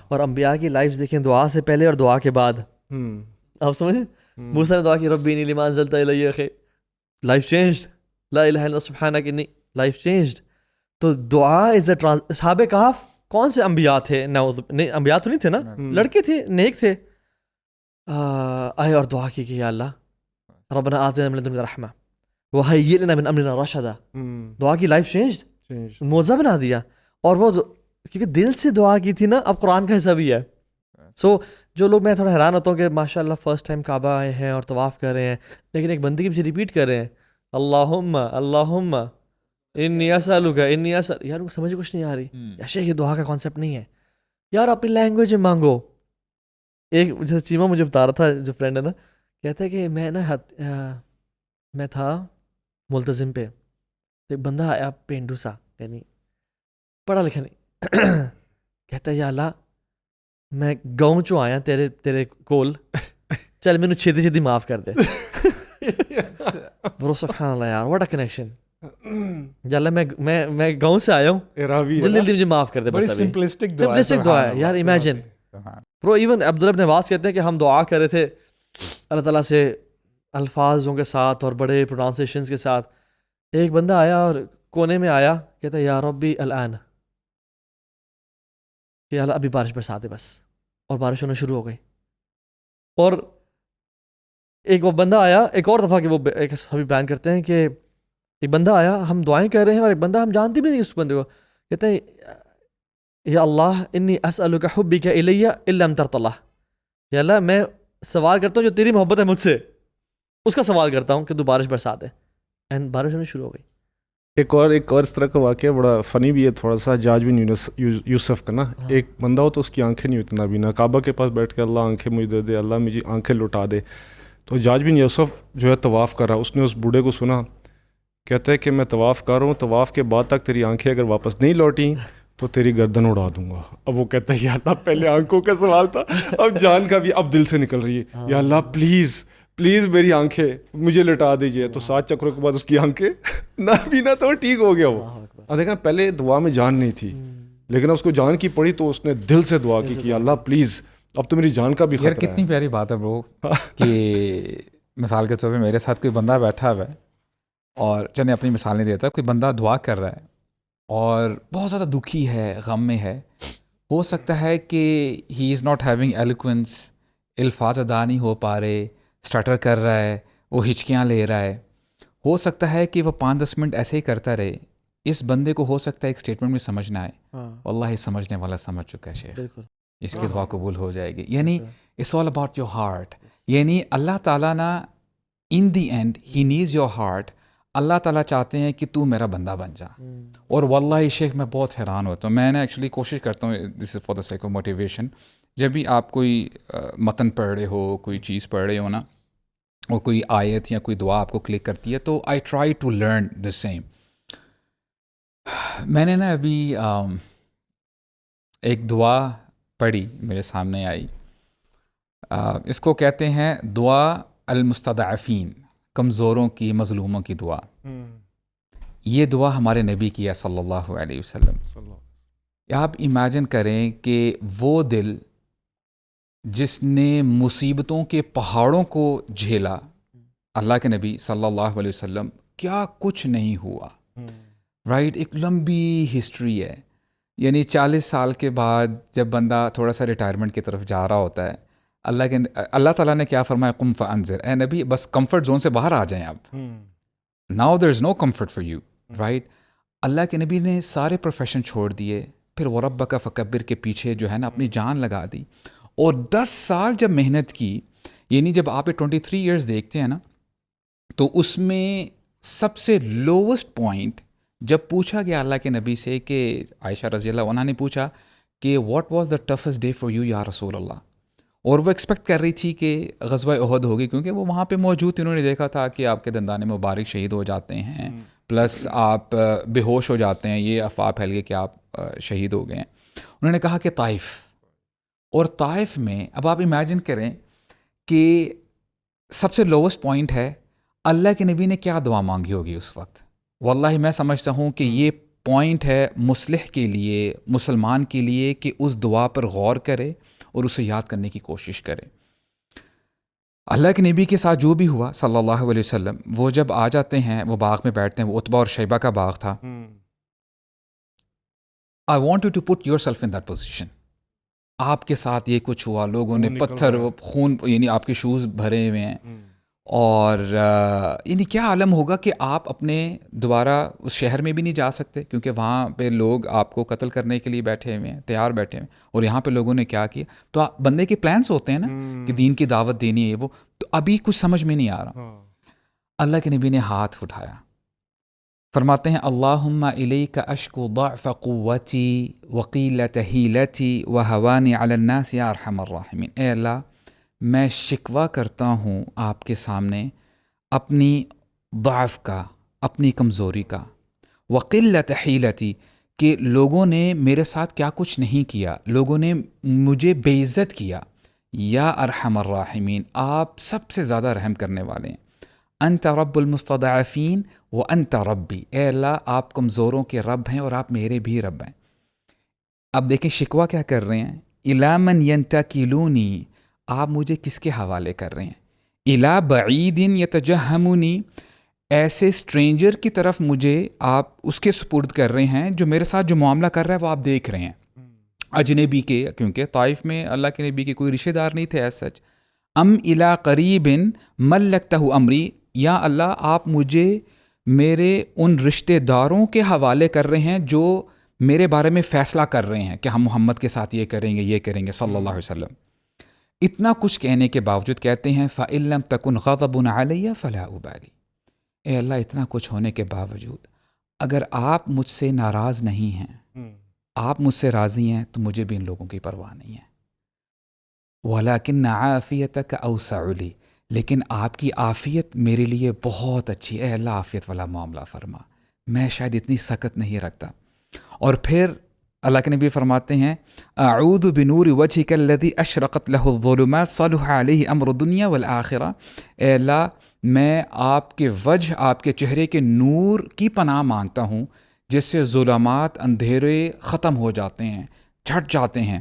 اور انبیاء کی لائفز دیکھیں, دعا سے پہلے اور دعا کے بعد. آپ سمجھیں, موسیٰ نے دعا کی ربی انی لما انزلت الی خیر, لائف چینجڈ, لا الہ الا سبحانک انی, لائف چینجڈ. تو دعا از اے اصحاب کہف کون سے انبیاء تھے؟ نہیں انبیاء تو نہیں تھے نا, لڑکے تھے, نیک تھے. آئے اور دعا کی کہ یا اللہ ربنا آتنا من لدنک رحمہ وہیئ لنا من امرنا رشدا. دعا کی لائف چینجڈ, موزہ بنا دیا. اور وہ کیونکہ دل سے دعا کی تھی نا, اب قرآن کا حصہ بھی ہے. سو جو لوگ, میں تھوڑا حیران ہوتا ہوں کہ ماشاء اللہ فرسٹ ٹائم کعبہ آئے ہیں اور طواف کر رہے ہیں, لیکن ایک بندے کی پیچھے ریپیٹ کر رہے ہیں اللہم اللہم انی اسألک انی اسأل. یار ان کو سمجھ کچھ نہیں آ رہی. ایسے یہ دعا کا کانسیپٹ نہیں ہے یار, اپنی لینگویج میں مانگو. ایک جیسے چیمہ مجھے بتا رہا تھا, جو فرینڈ ہے نا, کہتا ہے کہ میں نا میں تھا ملتزم پہ, ایک بندہ آیا پینڈو سا, یعنی پڑھا لکھا نہیں, کہتا ہے یا اللہ میں گاؤں چوں آیا تیرے کول, چل مینوں چھتی چھتی معاف کر دے. برو سبحان اللہ یار واٹ اے کنیکشن. یا اللہ میں گاؤں سے آیا ہوں, راوی جلدی جلدی مجھے معاف کر دے. بڑی بس ابھی سمپلسٹک سمپلسٹک دعا ہے یار. امیجن برو, ایون عبداللہ ابن عباس کہتے ہیں کہ ہم دعا کر رہے تھے اللہ تعالیٰ سے الفاظوں کے ساتھ اور بڑے پرونانسیشنز کے ساتھ. ایک بندہ آیا اور کونے میں آیا, کہتا ہے یا ربی الان, کہ اللہ ابھی بارش برسا دے بس, اور بارش ہونا شروع ہو گئی. اور ایک وہ بندہ آیا ایک اور دفعہ کہ وہ ایک صحابی بیان کرتے ہیں کہ ایک بندہ آیا, ہم دعائیں کر رہے ہیں اور ایک بندہ ہم جانتے بھی نہیں اس بندے کو, کہتے ہیں یا اللہ انی اسألک حبک الی الا امطرت اللہ, یا اللہ میں سوال کرتا ہوں جو تیری محبت ہے مجھ سے, اس کا سوال کرتا ہوں کہ تو بارش برسا دے. اینڈ بارش ہونا شروع ہو گئی. ایک اور اس طرح کا واقعہ بڑا فنی بھی ہے تھوڑا سا, حجاج بن یوسف کا نا. ایک بندہ ہو تو اس کی آنکھیں نہیں اتنا بھی نا, کعبہ کے پاس بیٹھ کے اللہ آنکھیں مجھے دے دے, اللہ مجھے آنکھیں لوٹا دے. تو حجاج بن یوسف جو ہے طواف کر رہا, اس نے اس بوڑھے کو سنا, کہتا ہے کہ میں طواف کر رہا ہوں, طواف کے بعد تک تیری آنکھیں اگر واپس نہیں لوٹیں تو تیری گردن اڑا دوں گا. اب وہ کہتا ہے یا اللہ پہلے آنکھوں کا سوال تھا, اب جان کا بھی اب دل سے نکل رہی ہے, یا اللہ پلیز پلیز میری آنکھیں مجھے لٹا دیجیے. تو 7 چکروں کے بعد اس کی آنکھیں نہ بھی نہ تو ٹھیک ہو گیا. وہ دیکھنا پہلے دعا میں جان نہیں تھی, لیکن اس کو جان کی پڑی تو اس نے دل سے دعا کی کہ اللہ پلیز اب تو میری جان کا بھی خطرہ ہے. کتنی پیاری بات ہے برو کہ مثال کے طور پہ میرے ساتھ کوئی بندہ بیٹھا ہوا ہے, اور چلیں اپنی مثال نہیں دیتا, کوئی بندہ دعا کر رہا ہے اور بہت زیادہ دکھی ہے, غم میں ہے. ہو سکتا ہے کہ ہی از ناٹ ہیونگ ایلیکوینس, الفاظ ادا نہیں ہو پا رہے, اسٹارٹر کر رہا ہے, وہ ہچکیاں لے رہا ہے. ہو سکتا ہے کہ وہ 5-10 منٹ ایسے ہی کرتا رہے. اس بندے کو ہو سکتا ہے ایک اسٹیٹمنٹ میں سمجھ نہ آئے, واللہ سمجھنے والا سمجھ چکا ہے شیخ, اس کی دعا قبول ہو جائے گی. یعنی it's all about your heart. یعنی اللہ تعالیٰ نا ان دی اینڈ ہی نیز یور ہارٹ. اللہ تعالیٰ چاہتے ہیں کہ تو میرا بندہ بن جا. اور واللہ شیخ میں بہت حیران ہوتا ہوں, میں نے ایکچولی کوشش کرتا ہوں, this is for the sake of motivation, جب بھی آپ کوئی متن پڑھ رہے ہو, کوئی چیز پڑھ رہے ہو نا, اور کوئی آیت یا کوئی دعا آپ کو کلک کرتی ہے, تو I try to learn the same. میں نے نا ابھی ایک دعا پڑھی, میرے سامنے آئی, اس کو کہتے ہیں دعا المستضعفین, کمزوروں کی, مظلوموں کی دعا. یہ دعا ہمارے نبی کی ہے صلی اللہ علیہ وسلم. آپ امیجن کریں کہ وہ دل جس نے مصیبتوں کے پہاڑوں کو جھیلا, اللہ کے نبی صلی اللہ علیہ وسلم, کیا کچھ نہیں ہوا, رائٹ. ایک لمبی ہسٹری ہے. یعنی 40 سال کے بعد جب بندہ تھوڑا سا ریٹائرمنٹ کی طرف جا رہا ہوتا ہے, اللہ تعالیٰ نے کیا فرمایا, قم فانذر, اے نبی بس کمفرٹ زون سے باہر آ جائیں آپ. Now there is no comfort for you, right. اللہ کے نبی نے سارے پروفیشن چھوڑ دیے, پھر وربک فکبر کے پیچھے جو ہے نا اپنی جان لگا دی, اور 10 سال جب محنت کی. یعنی جب آپ 23 ایئرز دیکھتے ہیں نا, تو اس میں سب سے لووسٹ پوائنٹ جب پوچھا گیا اللہ کے نبی سے, کہ عائشہ رضی اللہ عنہ نے پوچھا کہ what was the toughest day for you یا رسول اللہ, اور وہ ایکسپیکٹ کر رہی تھی کہ غزوہ احد ہوگی, کیونکہ وہ وہاں پہ موجود تھی, انہوں نے دیکھا تھا کہ آپ کے دندان مبارک شہید ہو جاتے ہیں, پلس آپ بے ہوش ہو جاتے ہیں, یہ افواہ پھیل گئی کہ آپ شہید ہو گئے ہیں. انہوں نے کہا کہ طائف, اور طائف میں اب آپ امیجن کریں کہ سب سے لووسٹ پوائنٹ ہے, اللہ کے نبی نے کیا دعا مانگی ہوگی اس وقت. واللہ میں سمجھتا ہوں کہ یہ پوائنٹ ہے مصلح کے لیے, مسلمان کے لیے, کہ اس دعا پر غور کرے اور اسے یاد کرنے کی کوشش کرے. اللہ کے نبی کے ساتھ جو بھی ہوا صلی اللہ علیہ وسلم, وہ جب آ جاتے ہیں, وہ باغ میں بیٹھتے ہیں, وہ عتبہ اور شیبہ کا باغ تھا. I want you to put yourself in that position. آپ کے ساتھ یہ کچھ ہوا, لوگوں نے پتھر, خون, یعنی آپ کے شوز بھرے ہوئے ہیں, اور یعنی کیا عالم ہوگا کہ آپ اپنے دوبارہ اس شہر میں بھی نہیں جا سکتے, کیونکہ وہاں پہ لوگ آپ کو قتل کرنے کے لیے بیٹھے ہوئے ہیں, تیار بیٹھے ہوئے ہیں, اور یہاں پہ لوگوں نے کیا کیا. تو بندے کے پلانس ہوتے ہیں نا کہ دین کی دعوت دینی ہے, وہ تو ابھی کچھ سمجھ میں نہیں آ رہا. اللہ کے نبی نے ہاتھ اٹھایا, فرماتے ہیں اللہم الیک اشکو ضعف قوتی وقیلۃ حیلتی وہوانی علی الناس یا ارحم الراحمین. اے اللہ, میں شکوہ کرتا ہوں آپ کے سامنے اپنی ضعف کا, اپنی کمزوری کا, وقلت حیلتی, کہ لوگوں نے میرے ساتھ کیا کچھ نہیں کیا, لوگوں نے مجھے بے عزت کیا. یا ارحم الراحمین, آپ سب سے زیادہ رحم کرنے والے ہیں. انت رب المستضعفین وانت ربی، اے اللہ آپ کمزوروں کے رب ہیں اور آپ میرے بھی رب ہیں۔ اب دیکھیں شکوہ کیا کر رہے ہیں، الی من ینتکلونی، آپ مجھے کس کے حوالے کر رہے ہیں، الی بعید یتجہمنی، ایسے اسٹرینجر کی طرف مجھے آپ اس کے سپرد کر رہے ہیں جو میرے ساتھ جو معاملہ کر رہا ہے وہ آپ دیکھ رہے ہیں، اجنبی کے، کیونکہ طائف میں اللہ کے نبی کے کوئی رشتہ دار نہیں تھے ایز سچ۔ ام الی قریب ملکتہ امری، یا اللہ آپ مجھے میرے ان رشتہ داروں کے حوالے کر رہے ہیں جو میرے بارے میں فیصلہ کر رہے ہیں کہ ہم محمد کے ساتھ یہ کریں گے یہ کریں گے صلی اللہ علیہ وسلم۔ اتنا کچھ کہنے کے باوجود کہتے ہیں فَإِن لَمْ تَكُنْ غَضَبٌ عَلَيَّ فَلَا أُبَالِي، اے اللہ اتنا کچھ ہونے کے باوجود اگر آپ مجھ سے ناراض نہیں ہیں، آپ مجھ سے راضی ہیں، تو مجھے بھی ان لوگوں کی پرواہ نہیں ہے۔ وَلَكِنَّ عَافِيَتَكَ أَوْسَعُ لِي، لیکن آپ کی عافیت میرے لیے بہت اچھی ہے، اے اللہ عافیت والا معاملہ فرما، میں شاید اتنی سخت نہیں رکھتا۔ اور پھر اللہ کے نبی فرماتے ہیں اعوذ بنور وجهک الذی اشرقت له الظلمات صلح علیہ امر الدنیا والآخرہ، اے اللہ میں آپ کے وجہ، آپ کے چہرے کے نور کی پناہ مانگتا ہوں جس سے ظلمات، اندھیرے ختم ہو جاتے ہیں، چھٹ جاتے ہیں،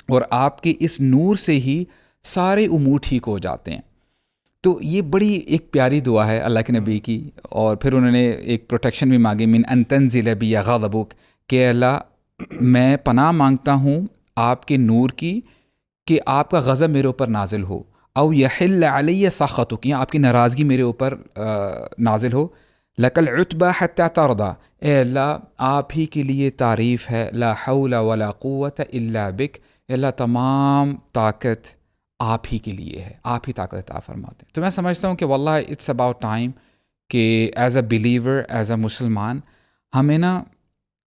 اور آپ کے اس نور سے ہی سارے امور ٹھیک ہو جاتے ہیں۔ تو یہ بڑی ایک پیاری دعا ہے اللہ کے نبی کی، اور پھر انہوں نے ایک پروٹیکشن بھی مانگی من ان تنزل بی غضبک، کہ اللہ میں پناہ مانگتا ہوں آپ کے نور کی کہ آپ کا غضب میرے اوپر نازل ہو، او یحل علی سخطک، یا آپ کی ناراضگی میرے اوپر نازل ہو، لک العتبى حتی ترضى، اے اللہ آپ ہی کے لیے تعریف ہے، لا حول ولا قوت الا بک، اے اللہ تمام طاقت آپ ہی کے لیے ہے، آپ ہی طاقت عطا فرماتے ہیں۔ تو میں سمجھتا ہوں کہ واللہ اٹس اباؤٹ ٹائم کہ as a believer, as a مسلمان، ہمیں نا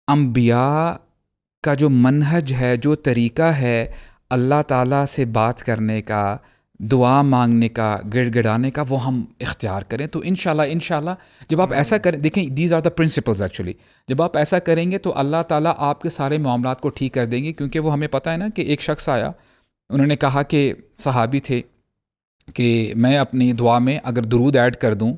انبیاء کا جو منہج ہے، جو طریقہ ہے اللہ تعالیٰ سے بات کرنے کا، دعا مانگنے کا، گڑ گڑانے کا، وہ ہم اختیار کریں۔ تو انشاءاللہ جب آپ ایسا کریں، دیکھیں these are the principles actually, جب آپ ایسا کریں گے تو اللہ تعالیٰ آپ کے سارے معاملات کو ٹھیک کر دیں گے، کیونکہ وہ ہمیں پتہ ہے نا کہ ایک شخص آیا، انہوں نے کہا کہ صحابی تھے کہ میں اپنی دعا میں اگر درود ایڈ کر دوں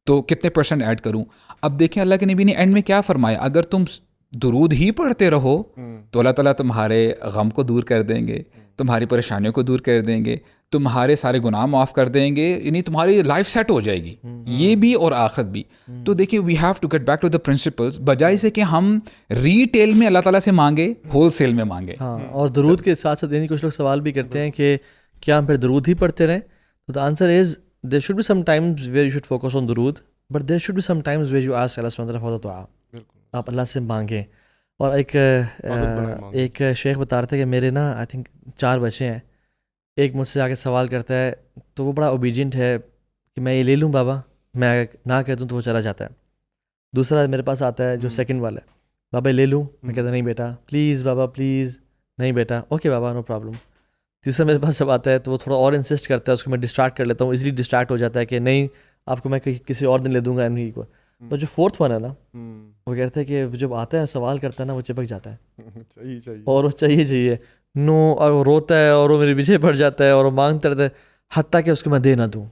تو کتنے % ایڈ کروں؟ اب دیکھیں اللہ کے نبی نے اینڈ میں کیا فرمایا، اگر تم درود ہی پڑھتے رہو تو اللہ تعالیٰ تمہارے غم کو دور کر دیں گے، تمہاری پریشانیوں کو دور کر دیں گے، تمہارے سارے گناہ معاف کر دیں گے، یعنی تمہاری لائف سیٹ ہو جائے گی، یہ بھی اور آخرت بھی۔ تو دیکھیے we have to get back to the principles, بجائے سے کہ ہم ریٹیل میں اللہ تعالیٰ سے مانگے، ہول سیل میں مانگے۔ ہاں، اور درود کے ساتھ ساتھ یعنی کچھ لوگ سوال بھی کرتے ہیں کہ کیا ہم پھر درود ہی پڑھتے رہیں؟ تو the answer is there should be some times where you should focus on durood, but there should be some times where you ask Allah سبحانہ وتعالیٰ فار دا دعا، آپ اللہ سے مانگیں۔ اور ایک شیخ بتا رہے تھے کہ میرے نا آئی تھنک 4 بچے ہیں، ایک مجھ سے آ کے سوال کرتا ہے تو وہ بڑا اوبیڈینٹ ہے کہ میں یہ لے لوں بابا، میں نہ کہہ دوں تو وہ چلا جاتا ہے۔ دوسرا میرے پاس آتا ہے جو سیکنڈ والا ہے، بابا لے لوں، میں کہتا نہیں بیٹا پلیز، بابا پلیز، نہیں بیٹا اوکے بابا نو پرابلم۔ تیسرا میرے پاس جب آتا ہے تو وہ تھوڑا اور انسسٹ کرتا ہے، اس کو میں ڈسٹریکٹ کر لیتا ہوں، ایزیلی ڈسٹریکٹ ہو جاتا ہے کہ نہیں آپ کو میں کسی اور دن لے دوں گا ایم کو۔ تو جو 4تھ ون ہے نا، وہ کہتے ہیں کہ جب آتا ہے سوال کرتا ہے نا وہ چپک جاتا ہے اور وہ چاہیے نو، اور وہ روتا ہے اور وہ میرے پیچھے پڑ جاتا ہے اور وہ مانگتا رہتا ہے حتیٰ کہ اس کو میں دے نہ دوں۔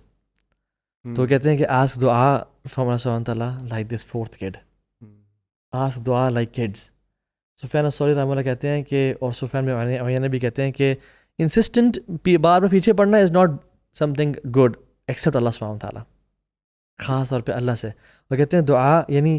تو وہ کہتے ہیں کہ آسک دعا فرام اللہ سبحانہ تعالیٰ like this 4th could, ask دعا لائک کڈس۔ سفیان الثوری رحمہ اللہ کہتے ہیں کہ، اور سفیان بن عیینہ بھی کہتے ہیں کہ انسسٹنٹ بار بار پیچھے پڑنا is not something good except Allah سبحانہ تعالیٰ، خاص طور پہ اللہ سے۔ وہ کہتے ہیں دعا یعنی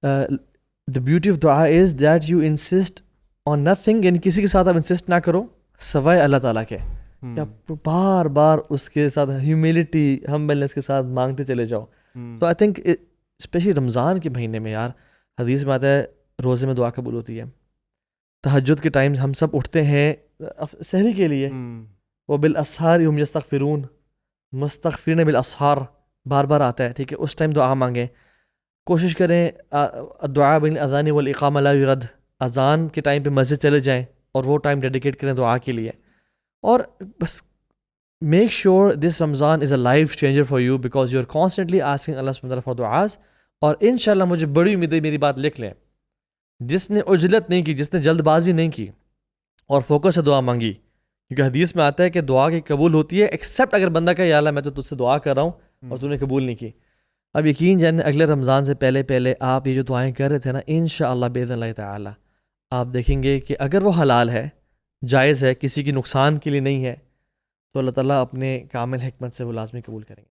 دا بیوٹی آف دعا is that you insist on nothing, یعنی کسی کے ساتھ آپ انسسٹ نہ کرو سوائے اللہ تعالیٰ کے، کہ آپ بار بار اس کے ساتھ ہیوملٹی، ہمبلنس کے ساتھ مانگتے چلے جاؤ۔ تو آئی تھنک اسپیشلی رمضان کے مہینے میں یار، حدیث میں آتا ہے روزے میں دعا قبول ہوتی ہے، تہجد کے ٹائم ہم سب اٹھتے ہیں سحری کے لیے، وہ بالاسحار ہم یستغفرون، مستغفرین بالاسحار بار بار آتا ہے، ٹھیک ہے، اس ٹائم دعا مانگیں، کوشش کریں دعا بین الاذان والاقامہ لا یرد، اذان کے ٹائم پہ مسجد چلے جائیں اور وہ ٹائم ڈیڈیکیٹ کریں دعا کے لیے، اور بس make sure this Ramadan is a life changer for you because you are constantly asking Allah سبحانہ وتعالیٰ فار دعاز۔ اور انشاءاللہ مجھے بڑی امید ہے، میری بات لکھ لیں، جس نے عجلت نہیں کی، جس نے جلد بازی نہیں کی اور فوکس سے دعا مانگی، کیونکہ حدیث میں آتا ہے کہ دعا کی قبول ہوتی ہے ایکسیپٹ اگر بندہ کہے یا اللہ میں تو تجھ سے دعا کر رہا ہوں اور تو نے قبول نہیں کی. اب یقین جانیں اگلے رمضان سے پہلے آپ یہ جو دعائیں کر رہے تھے نا، انشاءاللہ باذن اللہ تعالی آپ دیکھیں گے کہ اگر وہ حلال ہے، جائز ہے، کسی کی نقصان کے لیے نہیں ہے، تو اللہ تعالیٰ اپنے کامل حکمت سے وہ لازمی قبول کریں گے.